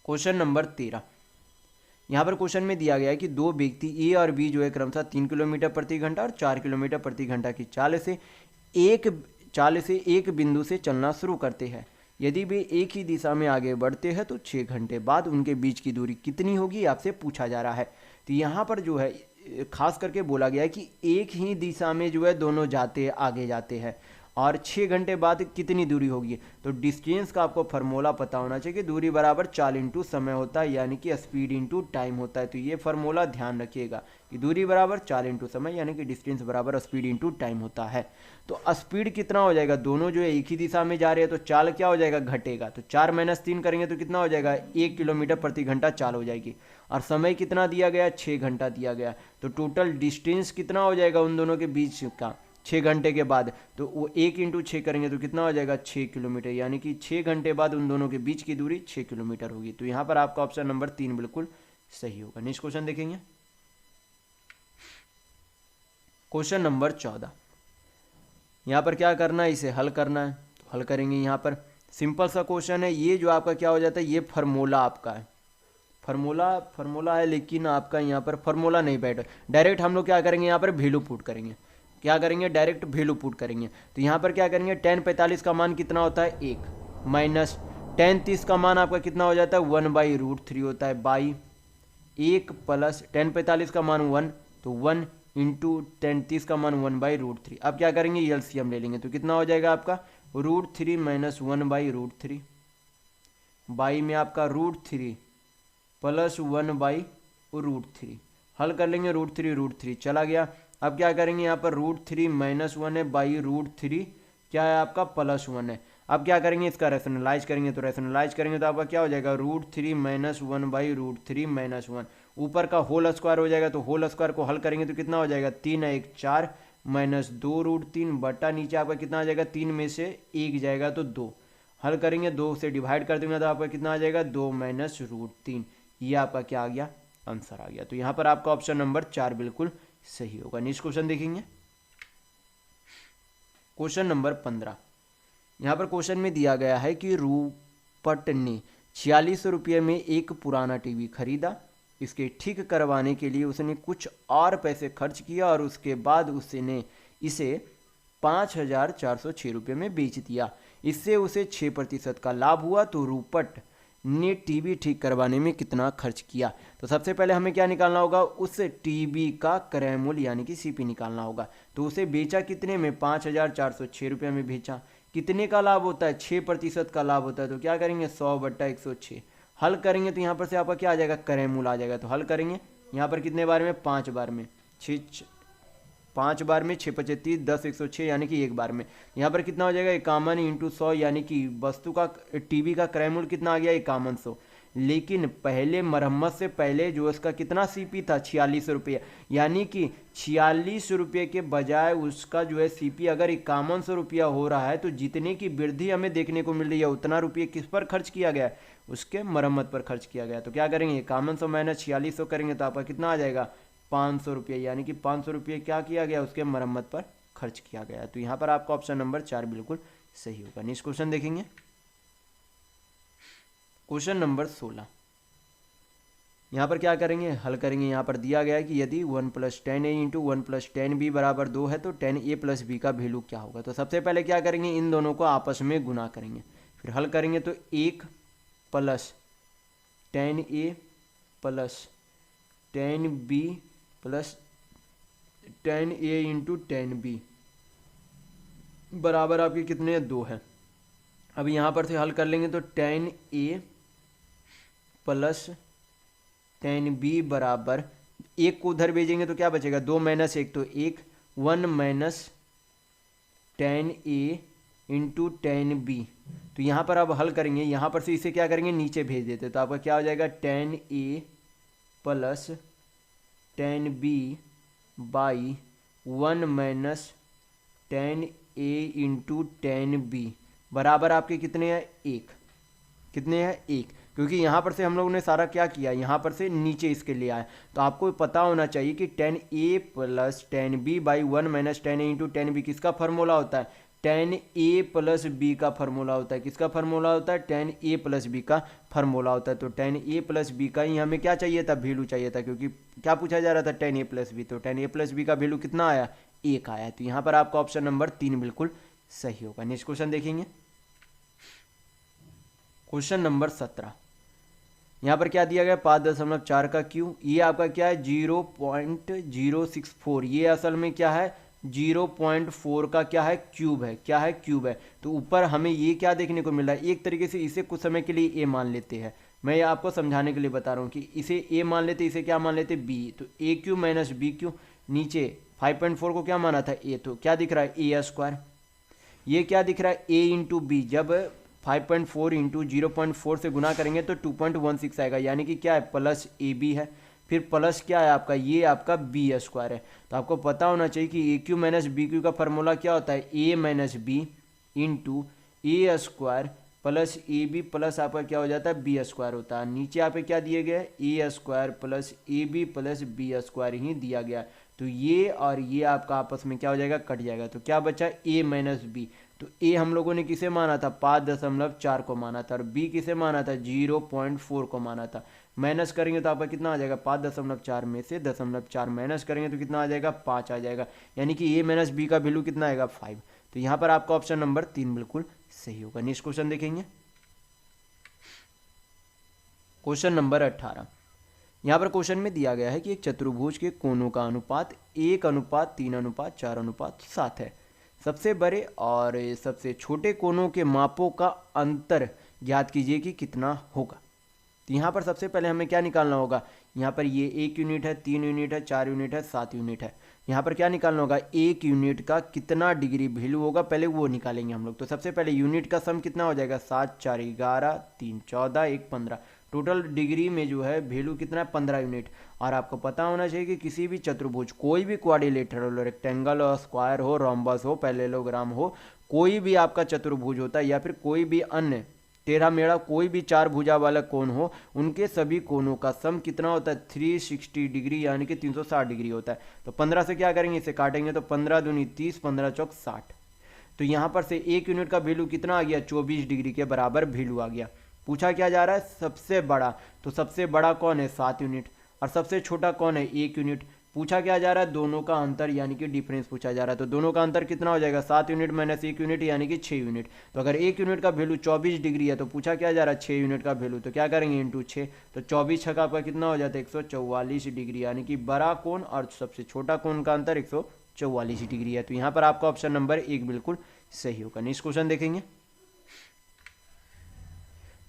क्वेश्चन नंबर 13। यहाँ पर क्वेश्चन में दिया गया है कि दो व्यक्ति ए और बी जो है क्रमशः 3 किलोमीटर प्रति घंटा और 4 किलोमीटर प्रति घंटा की चाल से एक बिंदु से चलना शुरू करते हैं। यदि वे एक ही दिशा में आगे बढ़ते हैं तो 6 घंटे बाद उनके बीच की दूरी कितनी होगी, आपसे पूछा जा रहा है। तो यहाँ पर जो है खास करके बोला गया है कि एक ही दिशा में जो है दोनों आगे जाते हैं और 6 घंटे बाद कितनी दूरी होगी। तो डिस्टेंस का आपको फार्मूला पता होना चाहिए कि दूरी बराबर चाल इंटू समय होता है, यानी कि स्पीड इंटू टाइम होता है। तो ये फार्मूला ध्यान रखिएगा कि दूरी बराबर चाल इंटू समय, यानी कि डिस्टेंस बराबर स्पीड इंटू टाइम होता है। तो स्पीड कितना हो जाएगा, दोनों जो है एक ही दिशा में जा रहे हैं तो चाल क्या हो जाएगा, घटेगा। तो 4 - 3 करेंगे तो कितना हो जाएगा, 1 किलोमीटर प्रति घंटा चाल हो जाएगी। और समय कितना दिया गया, 6 घंटा दिया गया। तो टोटल डिस्टेंस कितना हो जाएगा उन दोनों के बीच का 6 घंटे के बाद, तो वो 1 × 6 करेंगे तो कितना हो जाएगा, 6 किलोमीटर, यानी कि 6 घंटे बाद उन दोनों के बीच की दूरी 6 किलोमीटर होगी। तो यहाँ पर आपका ऑप्शन नंबर 3 बिल्कुल सही होगा। नेक्स्ट क्वेश्चन देखेंगे, क्वेश्चन नंबर 14। यहाँ पर क्या करना है, इसे हल करना है। तो हल करेंगे। यहाँ पर सिंपल सा क्वेश्चन है। ये जो आपका क्या हो जाता है, ये फार्मूला आपका है, फार्मूला है, लेकिन आपका यहाँ पर फार्मूला नहीं बैठा। डायरेक्ट हम लोग क्या करेंगे, यहाँ पर वैल्यू पुट करेंगे। क्या करेंगे, डायरेक्ट वैल्यू पुट करेंगे। तो यहाँ पर क्या करेंगे, tan 45 का मान कितना होता है, 1 माइनस tan 30 का मान आपका कितना हो जाता है, 1/√3 होता है, बाई 1 प्लस tan 45 का मान 1, तो 1 इंटू tan 30 का मान 1/√3। अब क्या करेंगे, एलसीएम ले लेंगे। तो कितना हो जाएगा आपका √3 माइनस 1/√3, बाई में आपका √3 प्लस 1/√3। हल कर लेंगे, √3 चला गया। अब क्या करेंगे, यहाँ पर √3 माइनस 1 है, बाई √3 क्या है आपका +1 है। अब क्या करेंगे, इसका रैशनलाइज करेंगे। तो रैशनलाइज करेंगे तो आपका क्या हो जाएगा, √3 माइनस 1/√3 माइनस 1, ऊपर का होल स्क्वायर हो जाएगा। तो होल स्क्वायर को हल करेंगे तो कितना हो जाएगा, 3 × 1 4 माइनस 2√3 बटा नीचे आपका कितना आ जाएगा, 3 में से 1 जाएगा तो 2। हल करेंगे, 2 से डिवाइड कर देंगे तो आपका कितना आ जाएगा, 2 माइनस √3। ये आपका क्या आ गया, आंसर आ गया। तो यहाँ पर आपका ऑप्शन नंबर 4 बिल्कुल सही होगा। नेक्स्ट क्वेश्चन देखेंगे, क्वेश्चन नंबर 15। यहाँ पर क्वेश्चन में दिया गया है कि रूपट ने 46 रुपये में एक पुराना टीवी खरीदा। इसके ठीक करवाने के लिए उसने कुछ और पैसे खर्च किया और उसके बाद उसने इसे 5,406 रुपये में बेच दिया। इससे उसे 6% का लाभ हुआ। तो रूपट ने टीवी ठीक करवाने में कितना खर्च किया। तो सबसे पहले हमें क्या निकालना होगा, उस टीवी का क्रय मूल्य यानी कि सीपी निकालना होगा। तो उसे बेचा कितने में, 5,406 रुपये में बेचा। कितने का लाभ होता है, 6% का लाभ होता है। तो क्या करेंगे, 100/106। हल करेंगे तो यहाँ पर से आपका क्या आ जाएगा, क्रय मूल्य आ जाएगा। तो हल करेंगे यहाँ पर कितने बार में, 5 बार में, 5 बार में 6 × 5 = 30, 10 × 106 यानी कि 1 बार में। यहाँ पर कितना हो जाएगा, 51 × 100, यानी कि वस्तु का टीवी का क्रय मूल्य कितना आ गया, 5100। लेकिन पहले मरम्मत से पहले जो उसका कितना सीपी था, 46 रुपये, यानी कि 46 रुपये के बजाय उसका जो है सीपी अगर 5100 रुपया हो रहा है, तो जितने की वृद्धि हमें देखने को मिल रही है उतना रुपये किस पर खर्च किया गया, उसके मरम्मत पर खर्च किया गया। तो क्या करेंगे, 5100 माइनस 4600 करेंगे तो आपका कितना आ जाएगा, 500 रुपये, यानी कि 500 रुपये क्या किया गया, उसके मरम्मत पर खर्च किया गया। तो यहाँ पर आपका ऑप्शन नंबर 4 बिल्कुल सही होगा। नेक्स्ट क्वेश्चन देखेंगे, क्वेश्चन नंबर 16। यहाँ पर क्या करेंगे, हल करेंगे। यहाँ पर दिया गया है कि यदि 1 + 10a × 1 + 10b बराबर 2 है तो 10a + b का वैल्यू क्या होगा। तो सबसे पहले क्या करेंगे, इन दोनों को आपस में गुना करेंगे। फिर हल करेंगे तो 1 + 10a + 10b + 10a × 10b बराबर आपके कितने, 2 है। अब यहाँ पर से हल कर लेंगे तो 10a + 10b बराबर 1 को उधर भेजेंगे तो क्या बचेगा, 2 - 1 तो 1, 1 - 10a × 10b। तो यहाँ पर अब हल करेंगे, यहाँ पर से इसे क्या करेंगे, नीचे भेज देते। तो आपका क्या हो जाएगा, 10a + 10b by 1 - 10a × 10b बराबर आपके कितने हैं, 1। कितने हैं, 1, क्योंकि यहाँ पर से हम लोगों ने सारा क्या किया, यहाँ पर से नीचे इसके लिए आया। तो आपको पता होना चाहिए कि 10a + 10b by 1 - 10a × 10b किसका फार्मूला होता है, टेन ए प्लस बी का फार्मूला होता है। किसका फार्मूला होता है? टेन ए प्लस बी का फार्मूला होता है। तो टेन ए प्लस बी का ही हमें क्या चाहिए था? वैल्यू चाहिए था, क्योंकि क्या पूछा जा रहा था? टेन ए प्लस बी। तो टेन ए प्लस बी का वैल्यू कितना आया? 1 आया। तो यहाँ पर आपका ऑप्शन नंबर 3 बिल्कुल सही होगा। नेक्स्ट क्वेश्चन देखेंगे, क्वेश्चन नंबर 17। यहाँ पर क्या दिया गया? 5.4 का क्यू, ये आपका क्या है? 0.064। ये असल में क्या है? 0.4 का क्या है? क्यूब है। क्या है? क्यूब है। तो ऊपर हमें ये क्या देखने को मिल रहा है? एक तरीके से इसे कुछ समय के लिए ए मान लेते हैं। मैं ये आपको समझाने के लिए बता रहा हूँ कि इसे ए मान लेते, इसे क्या मान लेते? बी। तो ए क्यू माइनस बी क्यू, नीचे 5.4 को क्या माना था? ए। तो क्या दिख रहा है? ए स्क्वायर। ये क्या दिख रहा है? ए इंटू बी। जब 5.4 इंटू 0.4 से गुना करेंगे तो 2.16 आएगा, यानी कि क्या है? प्लस ए बी है। फिर प्लस क्या है आपका? ये आपका बी स्क्वायर है। तो आपको पता होना चाहिए कि A cube minus B cube का फॉर्मूला क्या होता है? A minus B into A square plus A B plus आपका क्या हो जाता है? बी स्क्वायर होता है। नीचे यहाँ पे क्या दिए गए? A square plus A B plus B square ही दिया गया। तो ये और ये आपका आपस में क्या हो जाएगा? कट जाएगा। तो क्या बचा? ए माइनस बी। तो ए हम लोगों ने किसे माना था? 5.4 को माना था। और बी किसे माना था? 0.4 को माना था। माइनस करेंगे तो आपका कितना आ जाएगा? 5.4 में से 0.4 माइनस करेंगे तो कितना आ जाएगा? 5 आ जाएगा। यानी कि ए माइनस बी का वैल्यू कितना आएगा? 5। तो यहाँ पर आपका ऑप्शन नंबर 3 बिल्कुल सही होगा। नेक्स्ट क्वेश्चन देखेंगे, क्वेश्चन नंबर 18। यहाँ पर क्वेश्चन में दिया गया है कि एक चतुर्भुज के कोणों का अनुपात 1:3:4:7 है। सबसे बड़े और सबसे छोटे कोणों के मापों का अंतर ज्ञात कीजिए कि कितना होगा। तो यहाँ पर सबसे पहले हमें क्या निकालना होगा? यहाँ पर ये 1 यूनिट है, 3 यूनिट है, 4 यूनिट है, 7 यूनिट है। यहाँ पर क्या निकालना होगा? 1 यूनिट का कितना डिग्री वैल्यू होगा, पहले वो निकालेंगे हम लोग। तो सबसे पहले यूनिट का सम कितना हो जाएगा? 7 4 11 3 14 1 15। टोटल डिग्री में जो है वैल्यू कितना है? 15 यूनिट। और आपको पता होना चाहिए कि किसी भी चतुर्भुज, कोई भी क्वाड्रिलेटरल हो, रेक्टेंगल हो, स्क्वायर हो, रोम्बस हो, पैरेललोग्राम हो, कोई भी आपका चतुर्भुज होता है या फिर कोई भी अन्य टेढ़ा मेढ़ा कोई भी 4 भुजा वाला कोण हो, उनके सभी कोणों का सम कितना होता है? 360 डिग्री, यानी कि 360 डिग्री होता है। तो 15 से क्या करेंगे? इसे काटेंगे तो 15 दूनी 30, 15 चौक 60। तो यहाँ पर से 1 यूनिट का वैल्यू कितना आ गया? 24 डिग्री के बराबर वैल्यू आ गया। पूछा क्या जा रहा है? सबसे बड़ा। तो सबसे बड़ा कौन है? 7 यूनिट। और सबसे छोटा कौन है? 1 यूनिट। पूछा क्या जा रहा है? दोनों का अंतर, यानी कि डिफरेंस पूछा जा रहा है। तो दोनों का अंतर कितना हो जाएगा? 7 यूनिट माइनस 1 यूनिट, यानी कि 6 यूनिट। तो अगर 1 यूनिट का वैल्यू 24 डिग्री है तो पूछा क्या जा रहा है? 6 यूनिट का वैल्यू। तो क्या करेंगे? इंटू 6। तो 24 छक्का आपका कितना हो जाता है? 144 डिग्री, यानी कि बड़ा कोण और सबसे छोटा कोण का अंतर 144 डिग्री है। तो यहाँ पर आपका ऑप्शन नंबर 1 बिल्कुल सही होगा। नेक्स्ट क्वेश्चन देखेंगे,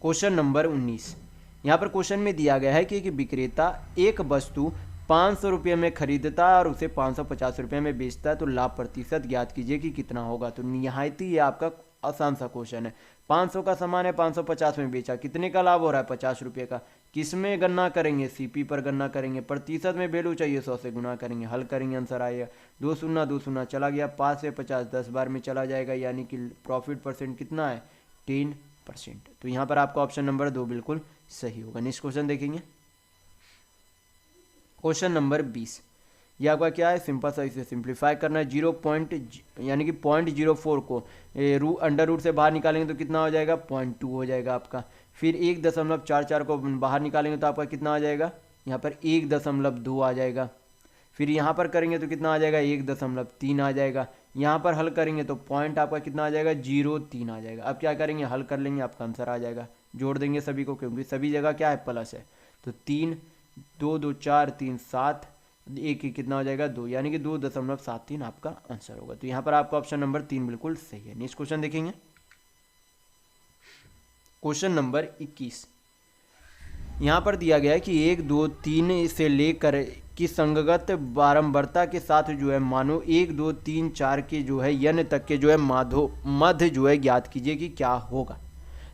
क्वेश्चन नंबर 19। यहाँ पर क्वेश्चन में दिया गया है कि एक विक्रेता एक वस्तु 500 रुपये में खरीदता है और उसे 550 रुपये में बेचता है, तो लाभ प्रतिशत ज्ञात कीजिए कि कितना होगा। तो निहायत ही ये आपका आसान सा क्वेश्चन है। 500 का सामान है, 550 में बेचा, कितने का लाभ हो रहा है? 50 रुपये का। किस में गणना करेंगे? सीपी पर गणना करेंगे। प्रतिशत में वैल्यू चाहिए, 100 से गुना करेंगे, हल करेंगे, आंसर आएगा 2 शून्य 2 शून्य चला गया, 5 से 50 10 बार में चला जाएगा, यानी कि प्रॉफिट परसेंट कितना है? 10%। तो यहाँ पर आपका ऑप्शन नंबर 2 बिल्कुल सही होगा। नेक्स्ट क्वेश्चन देखेंगे, क्वेश्चन नंबर 20। ये आपका क्या है? सिंपल सा, इसे सिंप्लीफाई करना है। 0 यानी कि 0.04 को अंडर रूट से बाहर निकालेंगे तो कितना हो जाएगा? 0.2 हो जाएगा आपका। फिर 1.44 को बाहर निकालेंगे तो आपका कितना आ जाएगा? यहाँ पर 1.2 आ जाएगा। फिर यहाँ पर करेंगे तो कितना आ जाएगा? 1.3 आ जाएगा। यहाँ पर हल करेंगे तो पॉइंट आपका कितना आ जाएगा? 0.3 आ जाएगा। अब क्या करेंगे? हल कर लेंगे, आपका आंसर आ जाएगा। जोड़ देंगे सभी को, क्योंकि सभी जगह क्या है? प्लस है। तो 3 2 2 4 3 7 1 कितना हो जाएगा? 2, यानी कि 2.73 आपका आंसर होगा। तो यहाँ पर आपका ऑप्शन नंबर 3 बिल्कुल सही है। नेक्स्ट क्वेश्चन देखेंगे, क्वेश्चन नंबर 21। यहाँ पर दिया गया है कि 1 2 3 से लेकर की संगत बारंबारता के साथ जो है मानो 1 2 3 4 के जो है यन तक के जो है मध्य जो है ज्ञात कीजिए कि क्या होगा।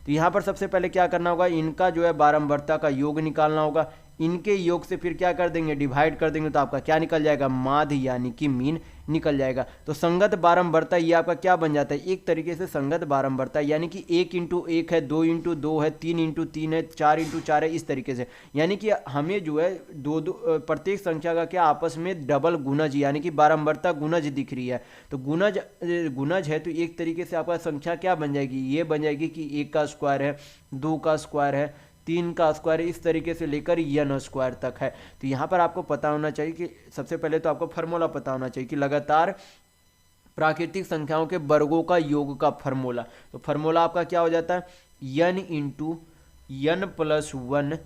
तो यहाँ पर सबसे पहले क्या करना होगा? इनका जो है बारंबारता का योग निकालना होगा। इनके योग से फिर क्या कर देंगे, डिवाइड कर देंगे, तो आपका क्या निकल जाएगा, माध्य यानी कि मीन निकल जाएगा। तो संगत बारंबारता ये आपका क्या बन जाता है, एक तरीके से संगत बारंबारता, यानी कि 1 × 1 है, 2 × 2 है, 3 × 3 है, 4 × 4 है, इस तरीके से। यानी कि हमें जो है दो दो प्रत्येक संख्या का क्या आपस में डबल गुणज यानी कि बारंबारता गुणज दिख रही है। तो गुणज गुणज है तो एक तरीके से आपका संख्या क्या बन जाएगी, ये बन जाएगी कि 1 का स्क्वायर है, 2 का स्क्वायर है, 3 का स्क्वायर, इस तरीके से लेकर n स्क्वायर तक है। तो यहाँ पर आपको पता होना चाहिए कि सबसे पहले तो आपको फार्मूला पता होना चाहिए कि लगातार प्राकृतिक संख्याओं के वर्गों का योग का फार्मूला। तो फार्मूला आपका क्या हो जाता है, n × n+1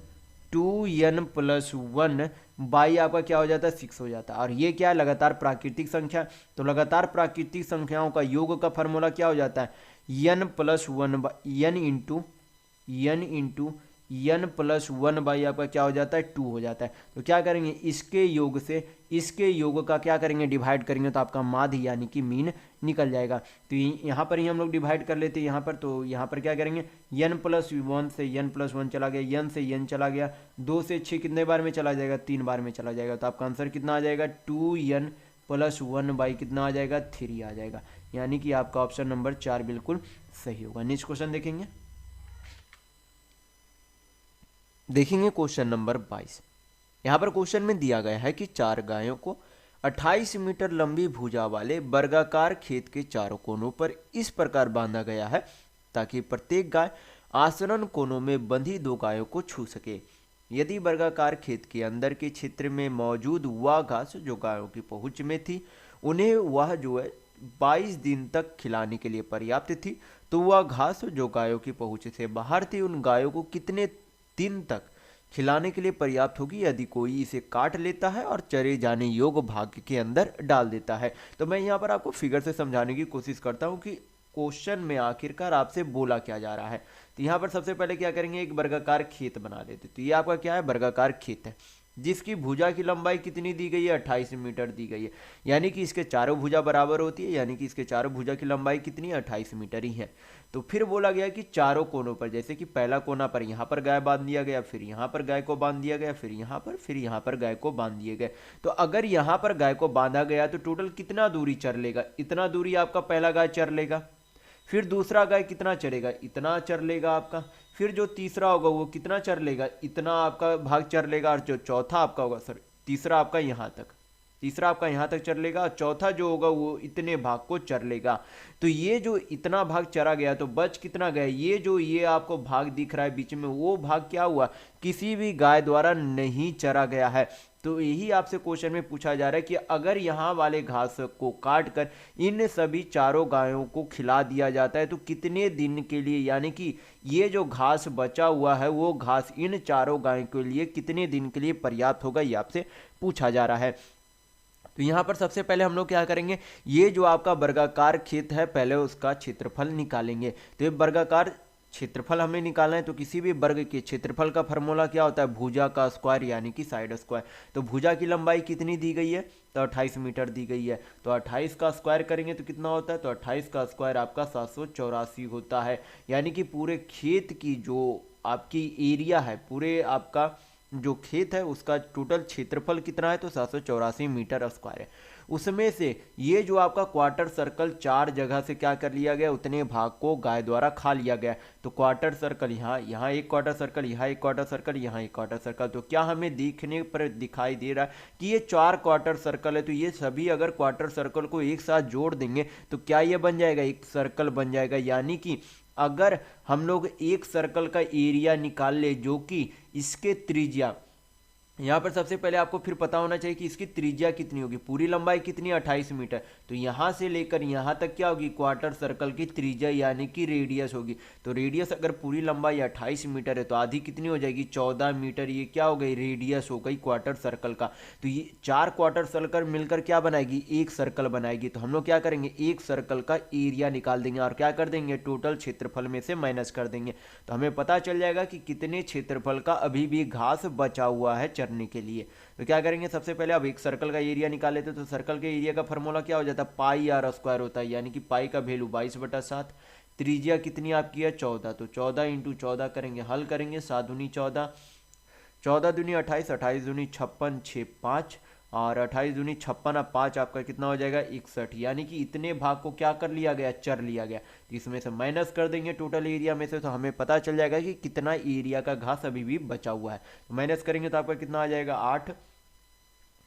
2n+1 बाई आपका क्या हो जाता है, 6 हो जाता है। और ये क्या है, लगातार प्राकृतिक संख्या। तो लगातार प्राकृतिक संख्याओं का योग का फार्मूला क्या हो जाता है, n+1 n+1 बाई आपका क्या हो जाता है, 2 हो जाता है। तो क्या करेंगे, इसके योग से इसके योग का क्या करेंगे, डिवाइड करेंगे, तो आपका माध्य यानी कि मीन निकल जाएगा। तो यहाँ पर ही हम लोग डिवाइड कर लेते हैं यहाँ पर। तो यहाँ पर क्या करेंगे, n+1 से n+1 चला गया, n से n चला गया, 2 से 6 कितने बार में चला जाएगा, 3 बार में चला जाएगा। तो आपका आंसर कितना आ जाएगा, 2n+1 बाई कितना आ जाएगा, 3 आ जाएगा। यानी कि आपका ऑप्शन नंबर 4 बिल्कुल सही होगा। नेक्स्ट क्वेश्चन देखेंगे क्वेश्चन नंबर 22। यहाँ पर क्वेश्चन में दिया गया है कि 4 गायों को 28 मीटर लंबी भुजा वाले वर्गाकार खेत के चारों कोनों पर इस प्रकार बांधा गया है ताकि प्रत्येक गाय आसन्न कोनों में बंधी 2 गायों को छू सके। यदि वर्गाकार खेत के अंदर के क्षेत्र में मौजूद वह घास जो गायों की पहुंच में थी, उन्हें वह जो है 22 दिन तक खिलाने के लिए पर्याप्त थी, तो वह घास जो गायों की पहुंच से बाहर थी उन गायों को कितने दिन तक खिलाने के लिए पर्याप्त होगी यदि कोई इसे काट लेता है और चरे जाने योग्य भाग के अंदर डाल देता है। तो मैं यहाँ पर आपको फिगर से समझाने की कोशिश करता हूँ कि क्वेश्चन में आखिरकार आपसे बोला क्या जा रहा है। तो यहाँ पर सबसे पहले क्या करेंगे, एक वर्गाकार खेत बना लेते। तो ये आपका क्या है, वर्गाकार खेत है जिसकी भुजा की लंबाई कितनी दी गई है, 28 मीटर दी गई है। यानी कि इसके चारों भुजा बराबर होती है, यानी कि इसके चारों भुजा की लंबाई कितनी है, 28 मीटर ही है। तो फिर बोला गया कि चारों कोनों पर, जैसे कि पहला कोना पर यहाँ पर गाय बांध दिया गया, फिर यहाँ पर गाय को बांध दिया गया, फिर यहाँ पर गाय को बांध दिए गए। तो अगर यहाँ पर गाय को बांधा गया तो टोटल कितना दूरी चर लेगा, इतना दूरी आपका पहला गाय चर लेगा। फिर दूसरा गाय कितना चरेगा, इतना चर लेगा आपका। फिर जो तीसरा होगा वो कितना चर लेगा, इतना आपका भाग चर लेगा। और जो चौथा आपका होगा, तीसरा आपका यहाँ तक चर लेगा, और चौथा जो होगा वो इतने भाग को चर लेगा। तो ये जो इतना भाग चरा गया तो बच कितना गया, ये आपको भाग दिख रहा है बीच में, वो भाग क्या हुआ, किसी भी गाय द्वारा नहीं चरा गया है। तो यही आपसे क्वेश्चन में पूछा जा रहा है कि अगर यहाँ वाले घास को काट कर इन सभी चारों गायों को खिला दिया जाता है तो कितने दिन के लिए, यानी कि ये जो घास बचा हुआ है वो घास इन चारों गायों के लिए कितने दिन के लिए पर्याप्त होगा, ये आपसे पूछा जा रहा है। तो यहाँ पर सबसे पहले हम लोग क्या करेंगे, ये जो आपका वर्गाकार खेत है पहले उसका क्षेत्रफल निकालेंगे। तो ये वर्गाकार क्षेत्रफल हमें निकालना है, तो किसी भी वर्ग के क्षेत्रफल का फॉर्मूला क्या होता है, भुजा का स्क्वायर यानी कि साइड स्क्वायर। तो भुजा की लंबाई कितनी दी गई है, तो 28 मीटर दी गई है। तो 28 का स्क्वायर करेंगे तो कितना होता है, तो 28 का स्क्वायर आपका 784 होता है। यानी कि पूरे खेत की जो आपकी एरिया है, पूरे आपका जो खेत है उसका टोटल क्षेत्रफल कितना है, तो 784 मीटर स्क्वायर है। उसमें से ये जो आपका क्वार्टर सर्कल 4 जगह से क्या कर लिया गया, उतने भाग को गाय द्वारा खा लिया गया। तो क्वार्टर सर्कल यहाँ एक क्वार्टर सर्कल, यहाँ एक क्वार्टर सर्कल, यहाँ एक क्वार्टर सर्कल। तो क्या हमें देखने पर दिखाई दे रहा है कि ये 4 क्वार्टर सर्कल है। तो ये सभी अगर क्वार्टर सर्कल को एक साथ जोड़ देंगे तो क्या ये बन जाएगा, एक सर्कल बन जाएगा। यानी कि अगर हम लोग एक सर्कल का एरिया निकाल ले जो कि इसके त्रिज्या, यहाँ पर सबसे पहले आपको फिर पता होना चाहिए कि इसकी त्रिज्या कितनी होगी, पूरी लंबाई कितनी 28 मीटर। तो यहाँ से लेकर यहाँ तक क्या होगी, क्वार्टर सर्कल की त्रिज्या यानी कि रेडियस होगी। तो रेडियस अगर पूरी लंबाई 28 मीटर है तो आधी कितनी हो जाएगी, 14 मीटर। ये क्या हो गई, रेडियस हो गई क्वार्टर सर्कल का। तो ये 4 क्वार्टर सर्कल मिलकर क्या बनाएगी, एक सर्कल बनाएगी। तो हम लोग क्या करेंगे, एक सर्कल का एरिया निकाल देंगे और क्या कर देंगे, टोटल क्षेत्रफल में से माइनस कर देंगे। तो हमें पता चल जाएगा कि कितने क्षेत्रफल का अभी भी घास बचा हुआ है चरने के लिए। तो क्या करेंगे, सबसे पहले अब एक सर्कल का एरिया निकाल लेते। तो सर्कल के एरिया का फॉर्मूला क्या हो जाता है, पाई आर स्क्वायर होता है। यानी कि पाई का वैल्यू 22/7, त्रिज्या कितनी आपकी है 14। तो 14 × 14 करेंगे, हल करेंगे, 7 दूनी 14, 14 दूनी 28, 28 दूनी 56, 6 5, और 28 दूनी 56 और 5 आपका कितना हो जाएगा 61। यानी कि इतने भाग को क्या कर लिया गया, चर लिया गया। तो इसमें से माइनस कर देंगे टोटल एरिया में से, तो हमें पता चल जाएगा कि कितना एरिया का घास अभी भी बचा हुआ है। तो माइनस करेंगे तो आपका कितना आ जाएगा 8।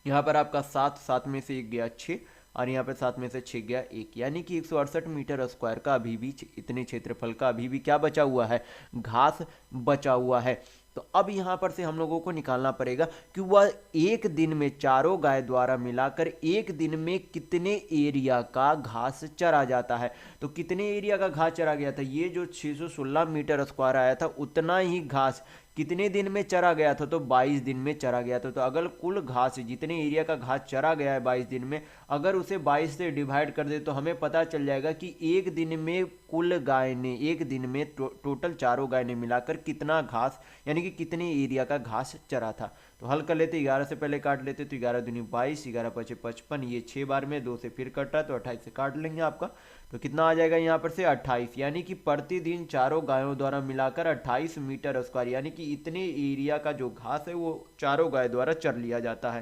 यहाँ पर आपका 7, 7 में से 1 गया 6, और यहाँ पे 7 में से 6 गया 1, यानी कि 168 मीटर स्क्वायर का अभी भी इतने क्षेत्रफल का अभी भी क्या बचा हुआ है, घास बचा हुआ है। तो अब यहाँ पर से हम लोगों को निकालना पड़ेगा कि वह एक दिन में चारों गाय द्वारा मिलाकर एक दिन में कितने एरिया का घास चरा जाता है। तो कितने एरिया का घास चरा गया था, ये जो 616 मीटर स्क्वायर आया था उतना ही घास कितने दिन में चरा गया था, तो 22 दिन में चरा गया था। तो अगर कुल घास जितने एरिया का घास चरा गया है 22 दिन में, अगर उसे 22 से डिवाइड कर दे तो हमें पता चल जाएगा कि एक दिन में कुल गाय ने, एक दिन में टोटल चारों गाय ने मिलाकर कितना घास, यानी कि कितने एरिया का घास चरा था। तो हल कर लेते, 11 से पहले काट लेते, तो 11 दूनी 22, 11 पचे 55, ये 6 बार में 2 से फिर कटा तो 28 से काट लेंगे आपका। तो कितना आ जाएगा यहाँ पर से 28, यानी कि प्रतिदिन चारों गायों द्वारा मिलाकर 28 मीटर स्क्वायर, यानी कि इतने एरिया का जो घास है वो चारों गाय द्वारा चर लिया जाता है।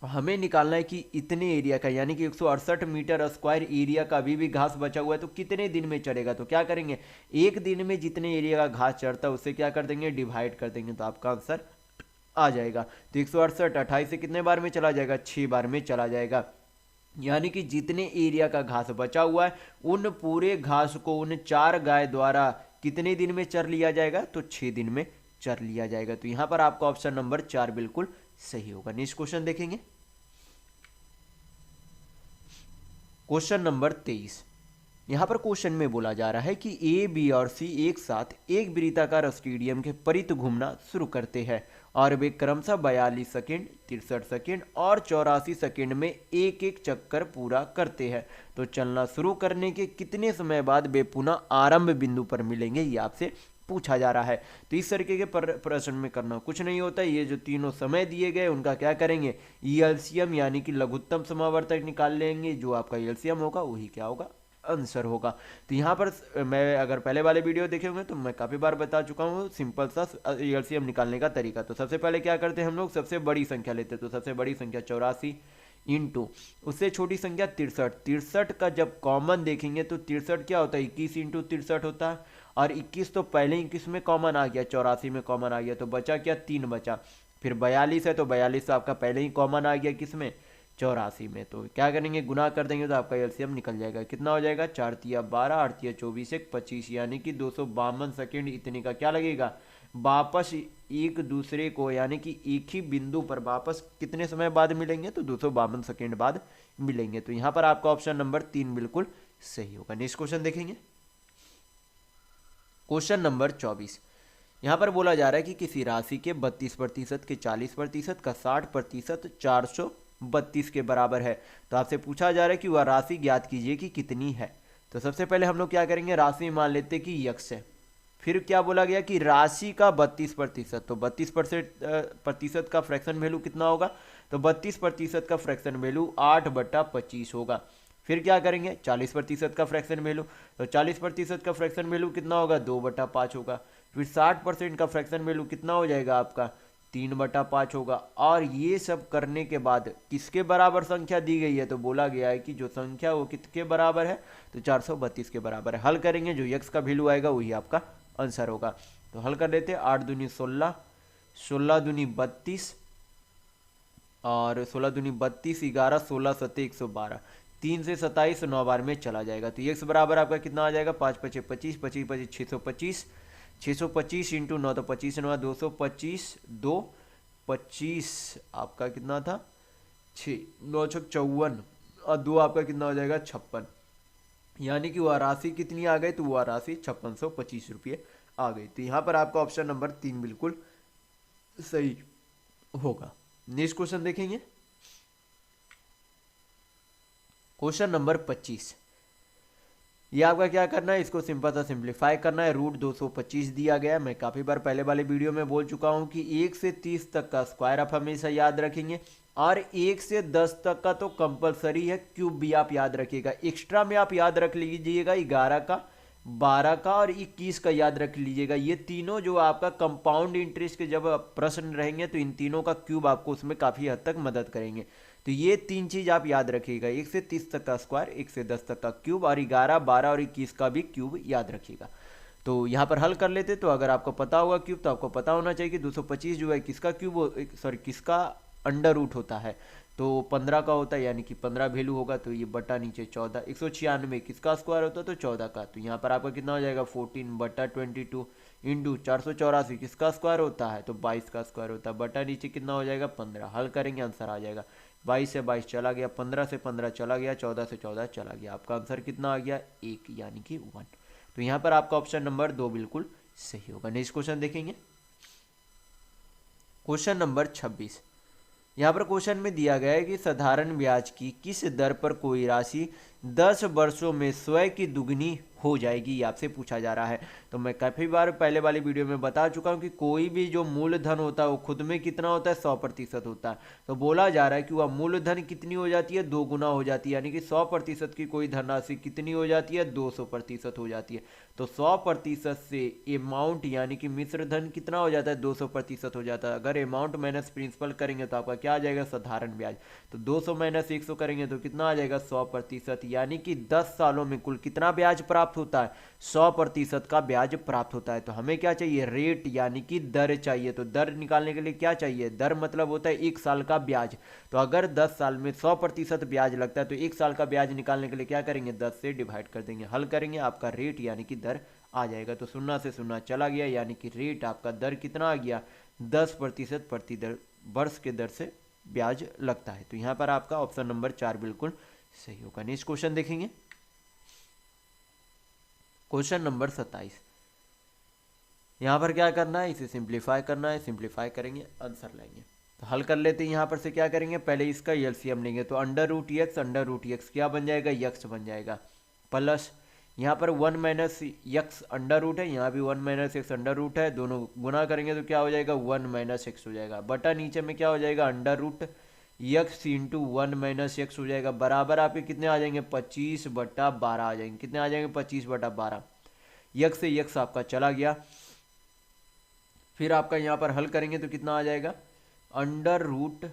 तो हमें निकालना है कि इतने एरिया का, यानी कि 168 मीटर स्क्वायर एरिया का अभी भी घास बचा हुआ है, तो कितने दिन में चरेगा। तो क्या करेंगे, एक दिन में जितने एरिया का घास चरता है उससे क्या कर देंगे, डिवाइड कर देंगे, तो आपका आंसर आ जाएगा। तो 168 28 से कितने बार में चला जाएगा, 6 बार में चला जाएगा। यानी कि जितने एरिया का घास बचा हुआ है उन पूरे घास को उन 4 गाय द्वारा कितने दिन में चर लिया जाएगा, तो 6 दिन में चर लिया जाएगा। तो यहां पर आपका ऑप्शन नंबर 4 बिल्कुल सही होगा। नेक्स्ट क्वेश्चन देखेंगे, क्वेश्चन नंबर 23। यहां पर क्वेश्चन में बोला जा रहा है कि ए, बी और सी एक साथ एक वृत्ताकार स्टेडियम के परित घूमना शुरू करते हैं और वे क्रमशः 42 सेकेंड, 63 सेकेंड और 84 सेकेंड में एक एक चक्कर पूरा करते हैं। तो चलना शुरू करने के कितने समय बाद वे पुनः आरंभ बिंदु पर मिलेंगे, ये आपसे पूछा जा रहा है। तो इस तरीके के प्रश्न में करना कुछ नहीं होता, ये जो तीनों समय दिए गए उनका क्या करेंगे, एलसीएम यानी कि लघुत्तम समावर्तक निकाल लेंगे। जो आपका एलसीएम होगा वही क्या होगा, आंसर होगा। तो यहाँ पर मैं अगर पहले वाले वीडियो देखे होंगे तो मैं काफ़ी बार बता चुका हूँ सिंपल सा एलसीएम निकालने का तरीका। तो सबसे पहले क्या करते हैं हम लोग, सबसे बड़ी संख्या लेते हैं। तो सबसे बड़ी संख्या 84 इंटू उससे छोटी संख्या 63। 63 का जब कॉमन देखेंगे तो 63 क्या होता है, 21 इंटू 63 होता है, और 21 तो पहले ही किस में कॉमन आ गया, 84 में कॉमन आ गया, तो बचा क्या, 3 बचा। फिर 42 है तो 42 तो आपका पहले ही कॉमन आ गया किस में, 84 में। तो क्या करेंगे, गुना कर देंगे तो आपका एलसीएम निकल जाएगा। कितना हो जाएगा, 4 तिया 12, 8 तिया 24, 1 25, यानी कि 252 सेकेंड इतने का क्या लगेगा, वापस एक दूसरे को, यानी कि एक ही बिंदु पर वापस कितने समय बाद मिलेंगे, तो 252 सेकेंड बाद मिलेंगे। तो यहाँ पर आपका ऑप्शन नंबर 3 बिल्कुल सही होगा। नेक्स्ट क्वेश्चन देखेंगे, क्वेश्चन नंबर 24। यहाँ पर बोला जा रहा है कि किसी राशि के 32% के 40% का 60% 432 के बराबर है। तो आपसे पूछा जा रहा है कि वह राशि ज्ञात कीजिए कि कितनी है। तो सबसे पहले हम लोग क्या करेंगे, राशि मान लेते कि यक्स है। फिर क्या बोला गया कि राशि का 32%, तो 32% का फ्रैक्शन वैल्यू कितना होगा, तो 32% का फ्रैक्शन वैल्यू 8/25 होगा। फिर क्या करेंगे, 40% का फ्रैक्शन वैल्यू, तो 40% का फ्रैक्शन वैल्यू कितना होगा, 2/5 होगा। फिर 60% का फ्रैक्शन वैल्यू कितना हो जाएगा आपका, 3/5 होगा। और ये सब करने के बाद किसके बराबर संख्या दी गई है, तो बोला गया है कि जो संख्या वो किसके बराबर है, तो 432 के बराबर है। हल करेंगे, जो यक्स का वैल्यू आएगा वही आपका आंसर होगा। तो हल कर लेते हैं, 8 दूनी 16, 16 दूनी 32 और 16 दूनी 32, 11, 16 सत्ते 112, 3 से 27 9 बार में चला जाएगा। तो यक्स बराबर आपका कितना आ जाएगा, 5 पचे 25, 25 पचे 625, 625 इंटू 9 तो 25 9 225, 2 25 आपका कितना था, 6 9 6 54 और 2 आपका कितना हो जाएगा 56, यानी कि वह राशि कितनी आ गई, तो वह राशि 5625 रुपये आ गई। तो यहाँ पर आपका ऑप्शन नंबर 3 बिल्कुल सही होगा। नेक्स्ट क्वेश्चन देखेंगे, क्वेश्चन नंबर 25। ये आपका क्या करना है, इसको सिंपल सा सिंप्लीफाई करना है। √225 दिया गया है। मैं काफ़ी बार पहले वाले वीडियो में बोल चुका हूँ कि 1 से 30 तक का स्क्वायर आप हमेशा याद रखेंगे, और 1 से 10 तक का तो कंपलसरी है, क्यूब भी आप याद रखिएगा। एक्स्ट्रा में आप याद रख लीजिएगा 11 का 12 का और 21 का याद रख लीजिएगा। ये तीनों जो आपका कंपाउंड इंटरेस्ट के जब प्रश्न रहेंगे तो इन तीनों का क्यूब आपको उसमें काफ़ी हद तक मदद करेंगे। तो ये तीन चीज़ आप याद रखिएगा, 1 से 30 तक का स्क्वायर, 1 से 10 तक का क्यूब और 11, 12 और 21 का भी क्यूब याद रखिएगा। तो यहाँ पर हल कर लेते। तो अगर आपको पता होगा क्यूब तो आपको पता होना चाहिए कि 225 जो है किसका क्यूब, सॉरी किसका अंडर रूट होता है, तो 15 का होता है, यानी कि 15 वैल्यू होगा। तो ये बटा नीचे 14, 196 किसका स्क्वायर होता है तो 14 का। तो यहाँ पर आपका कितना हो जाएगा 14 बटा 22 इंटू 484 किसका स्क्वायर होता है तो 22 का स्क्वायर होता है, बटा नीचे कितना हो जाएगा 15। हल करेंगे आंसर आ जाएगा 22 से 22 चला गया, 15 से 15 चला गया, 14 से 14 चला गया। आपका आंसर कितना आ गया 1 यानी कि 1। तो यहाँ पर आपका ऑप्शन नंबर 2 बिल्कुल सही होगा। नेक्स्ट क्वेश्चन देखेंगे, क्वेश्चन नंबर 26। यहाँ पर क्वेश्चन में दिया गया है कि साधारण ब्याज की किस दर पर कोई राशि 10 वर्षों में स्वयं की दुगनी हो जाएगी, ये आपसे पूछा जा रहा है। तो मैं काफ़ी बार पहले वाली वीडियो में बता चुका हूँ कि कोई भी जो मूलधन होता है वो खुद में कितना होता है 100% होता है। तो बोला जा रहा है कि वह मूलधन कितनी हो जाती है 2 गुना हो जाती है, यानी कि 100% की कोई धनराशि कितनी हो जाती है 200% हो जाती है। तो 100% से अमाउंट यानी कि मिश्र धन कितना हो जाता है 200% हो जाता है। अगर अमाउंट माइनस प्रिंसिपल करेंगे तो आपका क्या आ जाएगा साधारण ब्याज। तो 200 माइनस 100 करेंगे तो कितना आ जाएगा 100%, यानी कि 10 सालों में कुल कितना ब्याज प्राप्त होता है 100% का ब्याज प्राप्त होता है। तो हमें क्या चाहिए रेट यानी कि दर चाहिए। तो दर निकालने के लिए क्या चाहिए, दर मतलब होता है 1 साल का ब्याज। तो अगर 10 साल में 100% ब्याज लगता है तो 1 साल का ब्याज निकालने के लिए क्या करेंगे 10 से डिवाइड कर देंगे। हल करेंगे आपका रेट यानी कि दर आ जाएगा। तो 0 से 0 चला गया, यानी कि रेट आपका दर कितना आ गया 10% प्रति दर वर्ष के दर से ब्याज लगता है। तो यहाँ पर आपका ऑप्शन नंबर 4 बिल्कुल सही होगा। नेक्स्ट क्वेश्चन देखेंगे, क्वेश्चन नंबर 27। यहाँ पर क्या करना है, इसे सिंप्लीफाई करना है, सिंप्लीफाई करेंगे आंसर लाएंगे। तो हल कर लेते हैं। यहाँ पर से क्या करेंगे पहले इसका एलसीएम लेंगे। तो अंडर रूट एक्स क्या बन जाएगा यक्स बन जाएगा, प्लस यहाँ पर 1 माइनस यक्स अंडर रूट है, यहाँ भी 1 माइनस एक्स अंडर रूट है, दोनों गुना करेंगे तो क्या हो जाएगा 1 माइनस एक्स हो जाएगा, बटा नीचे में क्या हो जाएगा under root x into 1 minus x हो जाएगा, बराबर आपके कितने आ जाएंगे 25/12 आ जाएंगे। कितने आ जाएंगे 25/12। यक्स से यक्स आपका चला गया। फिर आपका यहाँ पर हल करेंगे तो कितना आ जाएगा under root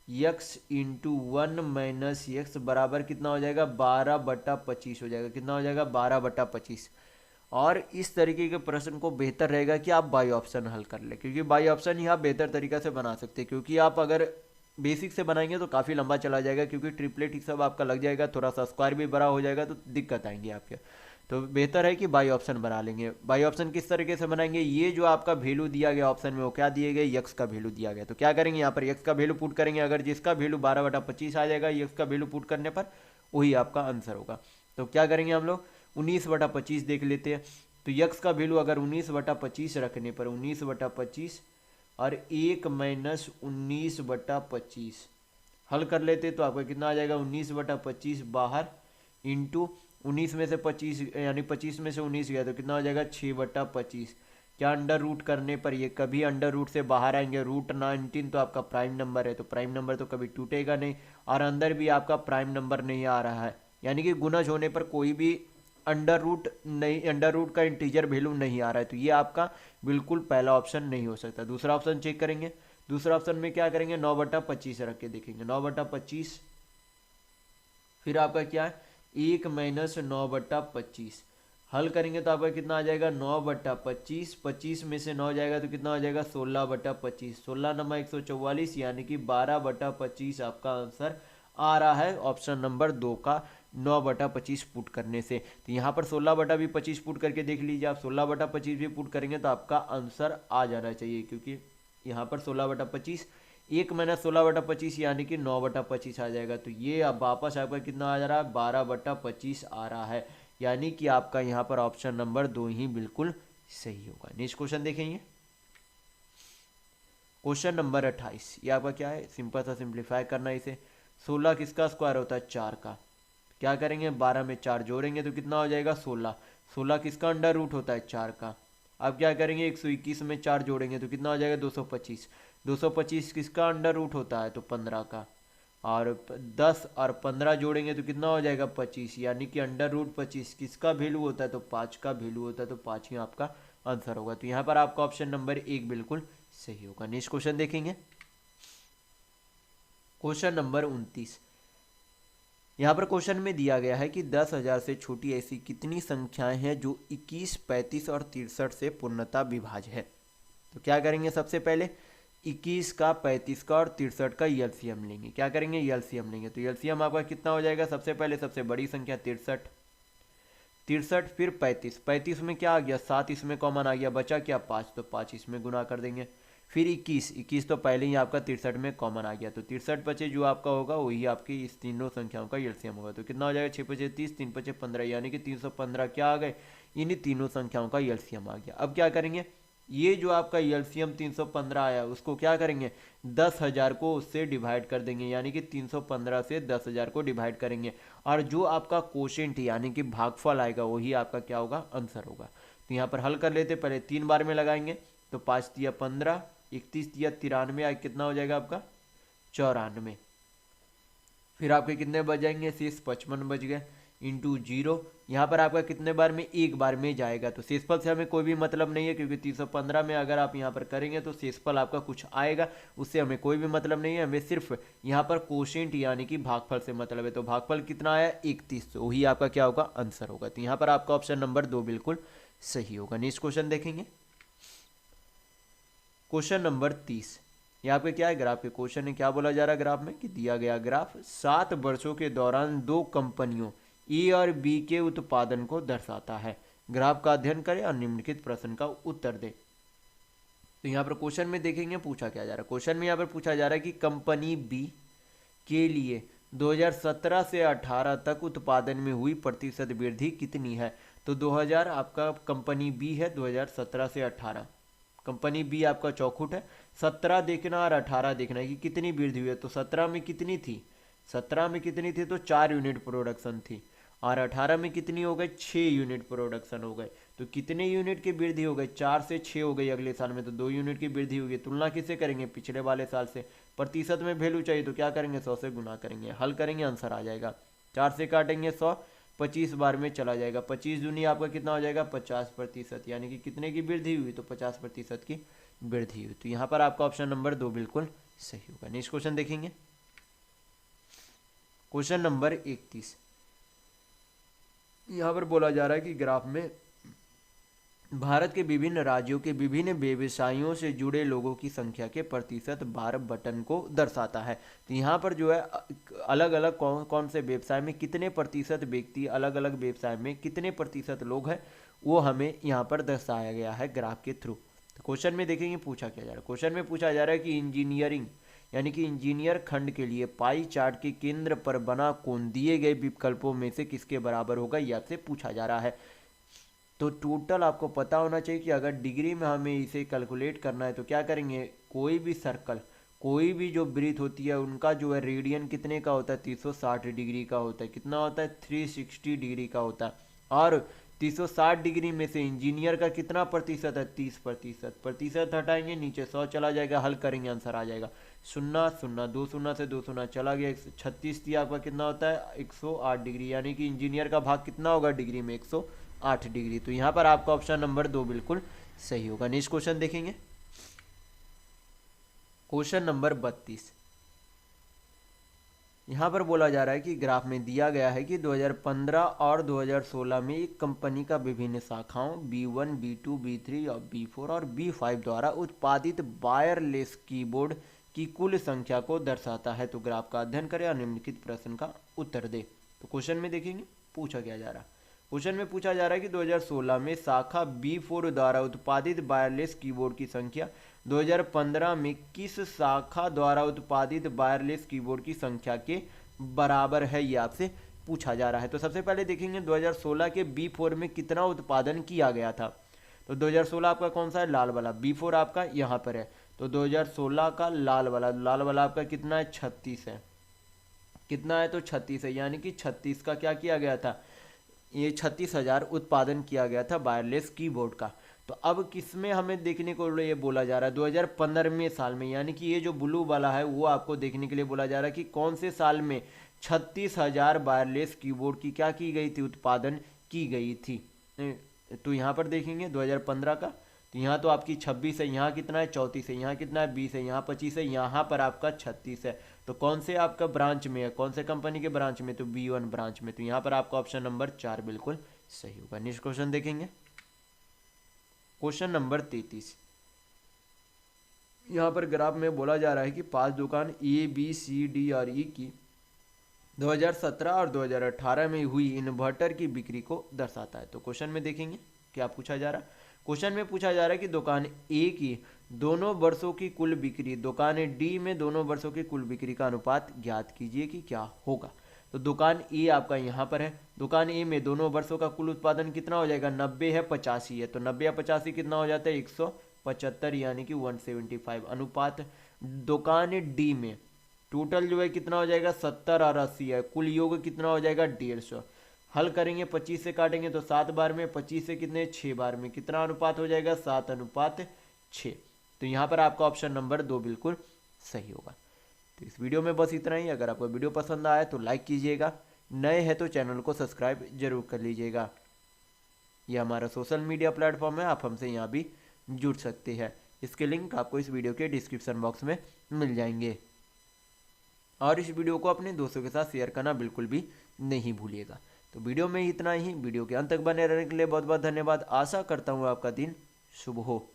x into 1 minus x बराबर कितना हो जाएगा 12/25 हो जाएगा। कितना हो जाएगा 12/25। और इस तरीके के प्रश्न को बेहतर रहेगा कि आप बाई ऑप्शन हल कर ले, क्योंकि बाई ऑप्शन ही आप बेहतर तरीका से बना सकते हैं। क्योंकि आप अगर बेसिक से बनाएंगे तो काफ़ी लंबा चला जाएगा, क्योंकि ट्रिपलेट ही सब आपका लग जाएगा, थोड़ा सा स्क्वायर भी बड़ा हो जाएगा तो दिक्कत आएंगी आपके। तो बेहतर है कि बाई ऑप्शन बना लेंगे। बाई ऑप्शन किस तरीके से बनाएंगे, ये जो आपका वैल्यू दिया गया ऑप्शन में वो क्या दिए गए यक्स का वैल्यू दिया गया। तो क्या करेंगे यहाँ पर यक्स का वैल्यू पुट करेंगे, अगर जिसका वैल्यू 12/25 आ जाएगा यक्स का वैल्यू पुट करने पर वही आपका आंसर होगा। तो क्या करेंगे हम लोग 19/25 देख लेते हैं। तो यक्स का वैल्यू अगर 19/25 रखने पर 19/25 और 1 माइनस 19/25 हल कर लेते तो आपका कितना आ जाएगा 19/25 बाहर इंटू 19 में से 25 यानी 25 में से 19 गया तो कितना हो जाएगा 6/25। क्या अंडर रूट करने पर ये कभी अंडर रूट से बाहर आएंगे, रूट 19 तो आपका प्राइम नंबर है, तो प्राइम नंबर तो कभी टूटेगा नहीं, और अंदर भी आपका प्राइम नंबर नहीं आ रहा है, यानी कि गुणज होने पर कोई भी अंडर रूट नहीं, अंडर रूट का इंटीजर वैल्यू नहीं आ रहा है। तो ये आपका बिल्कुल पहला ऑप्शन नहीं हो सकता। दूसरा ऑप्शन चेक करेंगे। दूसरा ऑप्शन में क्या करेंगे 9/25 रख के देखेंगे 9/25। फिर आपका क्या है 1 माइनस 9/25 हल करेंगे तो आपका कितना आ जाएगा 9/25। 25 में से 9 जाएगा तो कितना हो जाएगा 16/25। 16 नंबर 144 यानी कि 12/25 आपका आंसर आ रहा है ऑप्शन नंबर 2 का 9/25 पुट करने से। तो यहाँ पर 16/25 पुट करके देख लीजिए आप, 16/25 भी पुट करेंगे तो आपका आंसर आ जाना चाहिए, क्योंकि यहाँ पर 16/25 1 माइनस 16/25 यानी कि 9/25 आ जाएगा। तो ये अब वापस आपका कितना आ जा रहा है 12/25 आ रहा है, यानी कि आपका यहाँ पर ऑप्शन नंबर 2 ही बिल्कुल सही होगा। नेक्स्ट क्वेश्चन देखेंगे, क्वेश्चन नंबर 28। ये आपका क्या है सिंपल सा सिंप्लीफाई करना है इसे। 16 किसका स्क्वायर होता है 4 का, क्या करेंगे 12 में 4 जोड़ेंगे तो कितना हो जाएगा 16। 16 किसका अंडर रूट होता है 4 का। अब क्या करेंगे 121 में 4 जोड़ेंगे तो कितना हो जाएगा 225। 225 किसका अंडर रूट होता है तो 15 का। और 10 और 15 जोड़ेंगे तो कितना हो जाएगा 25, यानी कि √25 किसका वैल्यू होता है तो 5 का वैल्यू होता है, तो 5 ही आपका आंसर होगा। तो यहाँ पर आपका ऑप्शन नंबर 1 बिल्कुल सही होगा। नेक्स्ट क्वेश्चन देखेंगे, क्वेश्चन नंबर 29। यहाँ पर क्वेश्चन में दिया गया है कि 10,000 से छोटी ऐसी कितनी संख्याएं हैं जो 21, 35 और 63 से पूर्णतः विभाज्य है। तो क्या करेंगे, सबसे पहले 21 का, 35 का और 63 का एलसीएम लेंगे। क्या करेंगे, एलसीएम लेंगे। तो एलसीएम आपका कितना हो जाएगा, सबसे पहले सबसे बड़ी संख्या 63, 63 फिर 35, 35 में क्या आ गया 7, इसमें कॉमन आ गया, बचा क्या 5, तो 5 इसमें गुना कर देंगे। फिर 21, 21 तो पहले ही आपका 63 में कॉमन आ गया, तो 63 बचे जो आपका होगा वही आपकी इस तीनों संख्याओं का एलसीएम होगा। तो कितना हो जाएगा 6 पचे 30, 3 पचे 15, यानी कि 315 क्या आ गए, इन्हीं तीनों संख्याओं का एलसीएम आ गया। अब क्या करेंगे, ये जो आपका एलसीएम 315 आया उसको क्या करेंगे 10,000 को उससे डिवाइड कर देंगे, यानी कि 315 से 10,000 को डिवाइड करेंगे, और जो आपका कोशेंट यानी कि भागफल आएगा वही आपका क्या होगा, आंसर होगा। तो यहाँ पर हल कर लेते, पहले 3 बार में लगाएंगे, तो 5 दिया 15, 31 दिया 93, कितना हो जाएगा आपका 94। फिर आपके कितने बच जाएंगे, शेष 55 बच गए, इंटू 0। यहाँ पर आपका कितने बार में, एक बार में जाएगा, तो शेषफल से हमें कोई भी मतलब नहीं है, क्योंकि 315 में अगर आप यहाँ पर करेंगे तो शेषफल आपका कुछ आएगा, उससे हमें कोई भी मतलब नहीं है। हमें सिर्फ यहाँ पर कोशेंट यानी कि भागफल से मतलब है। तो भागफल कितना आया 31, तो वही आपका क्या होगा, आंसर होगा। तो यहाँ पर आपका ऑप्शन नंबर 2 बिल्कुल सही होगा। नेक्स्ट क्वेश्चन देखेंगे, क्वेश्चन नंबर 30। यहाँ पे क्या है, ग्राफ के क्वेश्चन है। क्या बोला जा रहा है ग्राफ में, कि दिया गया ग्राफ 7 वर्षों के दौरान 2 कंपनियों ए और बी के उत्पादन को दर्शाता है। ग्राफ का अध्ययन करें और निम्नलिखित प्रश्न का उत्तर दें। तो यहाँ पर क्वेश्चन में देखेंगे पूछा क्या जा रहा है। क्वेश्चन में यहाँ पर पूछा जा रहा है कि कंपनी बी के लिए 2017 से 18 तक उत्पादन में हुई प्रतिशत वृद्धि कितनी है। तो 2000 आपका कंपनी बी है, 2017 से 18 कंपनी बी आपका चौखुट है। 17 देखना और 18 देखना है कि कितनी वृद्धि हुई है। तो 17 में कितनी थी, 17 में कितनी थी तो 4 यूनिट प्रोडक्शन थी, और 18 में कितनी हो गई 6 यूनिट प्रोडक्शन हो गए। तो कितने यूनिट की वृद्धि हो गई, 4 से 6 हो गई अगले साल में, तो 2 यूनिट की वृद्धि होगी। तुलना किससे करेंगे, पिछले वाले साल से। प्रतिशत में वैल्यू चाहिए तो क्या करेंगे 100 से गुना करेंगे, हल करेंगे आंसर आ जाएगा। 4 से काटेंगे 100, 25 बार में चला जाएगा, 25 दूनी आपका कितना हो जाएगा 50%, यानी कि कितने की वृद्धि हुई तो 50% की वृद्धि हुई। तो यहाँ पर आपका ऑप्शन नंबर 2 बिल्कुल सही होगा। नेक्स्ट क्वेश्चन देखेंगे, क्वेश्चन नंबर 31। यहाँ पर बोला जा रहा है कि ग्राफ में भारत के विभिन्न राज्यों के विभिन्न व्यवसायों से जुड़े लोगों की संख्या के प्रतिशत बार बटन को दर्शाता है। तो यहाँ पर जो है अलग अलग कौन कौन से व्यवसाय में कितने प्रतिशत व्यक्ति, अलग अलग व्यवसाय में कितने प्रतिशत लोग हैं, वो हमें यहाँ पर दर्शाया गया है ग्राफ के थ्रू। तो क्वेश्चन में देखेंगे पूछा क्या जा रहा है। क्वेश्चन में पूछा जा रहा है कि इंजीनियरिंग यानी कि इंजीनियर खंड के लिए पाई चार्ट के केंद्र पर बना कोण दिए गए विकल्पों में से किसके बराबर होगा, यह आपसे पूछा जा रहा है। तो टोटल आपको पता होना चाहिए कि अगर डिग्री में हमें इसे कैलकुलेट करना है तो क्या करेंगे, कोई भी सर्कल, कोई भी जो वृत्त होती है उनका जो है रेडियन कितने का होता है 360 डिग्री का होता है। कितना होता है 360 डिग्री का होता है। और 360 डिग्री में से इंजीनियर का कितना प्रतिशत है 30%। प्रतिशत हटाएंगे नीचे 100 चला जाएगा, हल करेंगे आंसर आ जाएगा 0 0, 2 0 से 2 0 चला गया, 36 दिया आपका कितना होता है 108 डिग्री, यानी कि इंजीनियर का भाग कितना होगा डिग्री में 108 डिग्री। तो यहाँ पर आपका ऑप्शन नंबर 2 बिल्कुल सही होगा। नेक्स्ट क्वेश्चन देखेंगे, क्वेश्चन नंबर 32। यहाँ पर बोला जा रहा है कि ग्राफ में दिया गया है कि 2015 और 2016 में एक कंपनी का विभिन्न शाखाओं B1, B2, B3 और B4 और B5 द्वारा उत्पादित वायरलेस कीबोर्ड की कुल संख्या को दर्शाता है। तो ग्राफ का अध्ययन करें और निम्नलिखित प्रश्न का उत्तर दे। तो क्वेश्चन में देखेंगे पूछा क्या जा रहा है। क्वेश्चन में पूछा जा रहा है कि 2016 में शाखा B4 द्वारा उत्पादित वायरलेस कीबोर्ड की संख्या 2015 में किस शाखा द्वारा उत्पादित वायरलेस कीबोर्ड की संख्या के बराबर है, ये आपसे पूछा जा रहा है। तो सबसे पहले देखेंगे 2016 के B4 में कितना उत्पादन किया गया था। तो 2016 आपका कौन सा है, लाल वाला। B4 आपका यहाँ पर है, तो 2016 का लाल वाला आपका कितना है 36 है। कितना है तो 36 है, यानी कि 36 का क्या किया गया था, ये 36,000 उत्पादन किया गया था वायरलेस कीबोर्ड का। तो अब किसमें हमें देखने को ये बोला जा रहा है 2015वें साल में, यानी कि ये जो ब्लू वाला है वो आपको देखने के लिए बोला जा रहा है कि कौन से साल में 36,000 वायरलेस कीबोर्ड की क्या की गई थी, उत्पादन की गई थी। तो यहाँ पर देखेंगे 2015 का, तो यहाँ तो आपकी 26 है, यहाँ कितना है 34 है, यहाँ कितना है 20 है, यहाँ 25 है, यहाँ पर आपका 36 है। तो कौन से आपका ब्रांच में है, कौन से कंपनी के ब्रांच में, तो B1 ब्रांच में। तो यहाँ पर आपका ऑप्शन नंबर 4 बिल्कुल सही होगा। नेक्स्ट क्वेश्चन देखेंगे, क्वेश्चन नंबर 33। यहाँ पर ग्राफ में बोला जा रहा है कि 5 दुकान ABCDRE की 2017 और 2018 में हुई इन्वर्टर की बिक्री को दर्शाता है। तो क्वेश्चन में देखेंगे क्या पूछा जा रहा है। क्वेश्चन में पूछा जा रहा है कि दुकान ए की दोनों वर्षों की कुल बिक्री दुकान डी में दोनों वर्षों की कुल बिक्री का अनुपात ज्ञात कीजिए कि क्या होगा। तो दुकान ए आपका यहाँ पर है, दुकान ए में दोनों वर्षों का कुल उत्पादन कितना हो जाएगा, 90 है 85 है, तो 90 या 85 कितना हो जाता है 175, यानी कि 175। अनुपात दुकान डी में टोटल जो है कितना हो जाएगा 70 और 80 है, कुल योग कितना हो जाएगा 150। हल करेंगे 25 से काटेंगे तो 7 बार में, 25 से कितने 6 बार में, कितना अनुपात हो जाएगा 7:6। तो यहाँ पर आपका ऑप्शन नंबर 2 बिल्कुल सही होगा। तो इस वीडियो में बस इतना ही। अगर आपको वीडियो पसंद आया तो लाइक कीजिएगा, नए हैं तो चैनल को सब्सक्राइब जरूर कर लीजिएगा। यह हमारा सोशल मीडिया प्लेटफॉर्म है, आप हमसे यहाँ भी जुड़ सकते हैं। इसके लिंक आपको इस वीडियो के डिस्क्रिप्शन बॉक्स में मिल जाएंगे। और इस वीडियो को अपने दोस्तों के साथ शेयर करना बिल्कुल भी नहीं भूलिएगा। तो वीडियो में इतना ही। वीडियो के अंत तक बने रहने के लिए बहुत बहुत धन्यवाद। आशा करता हूँ आपका दिन शुभ हो।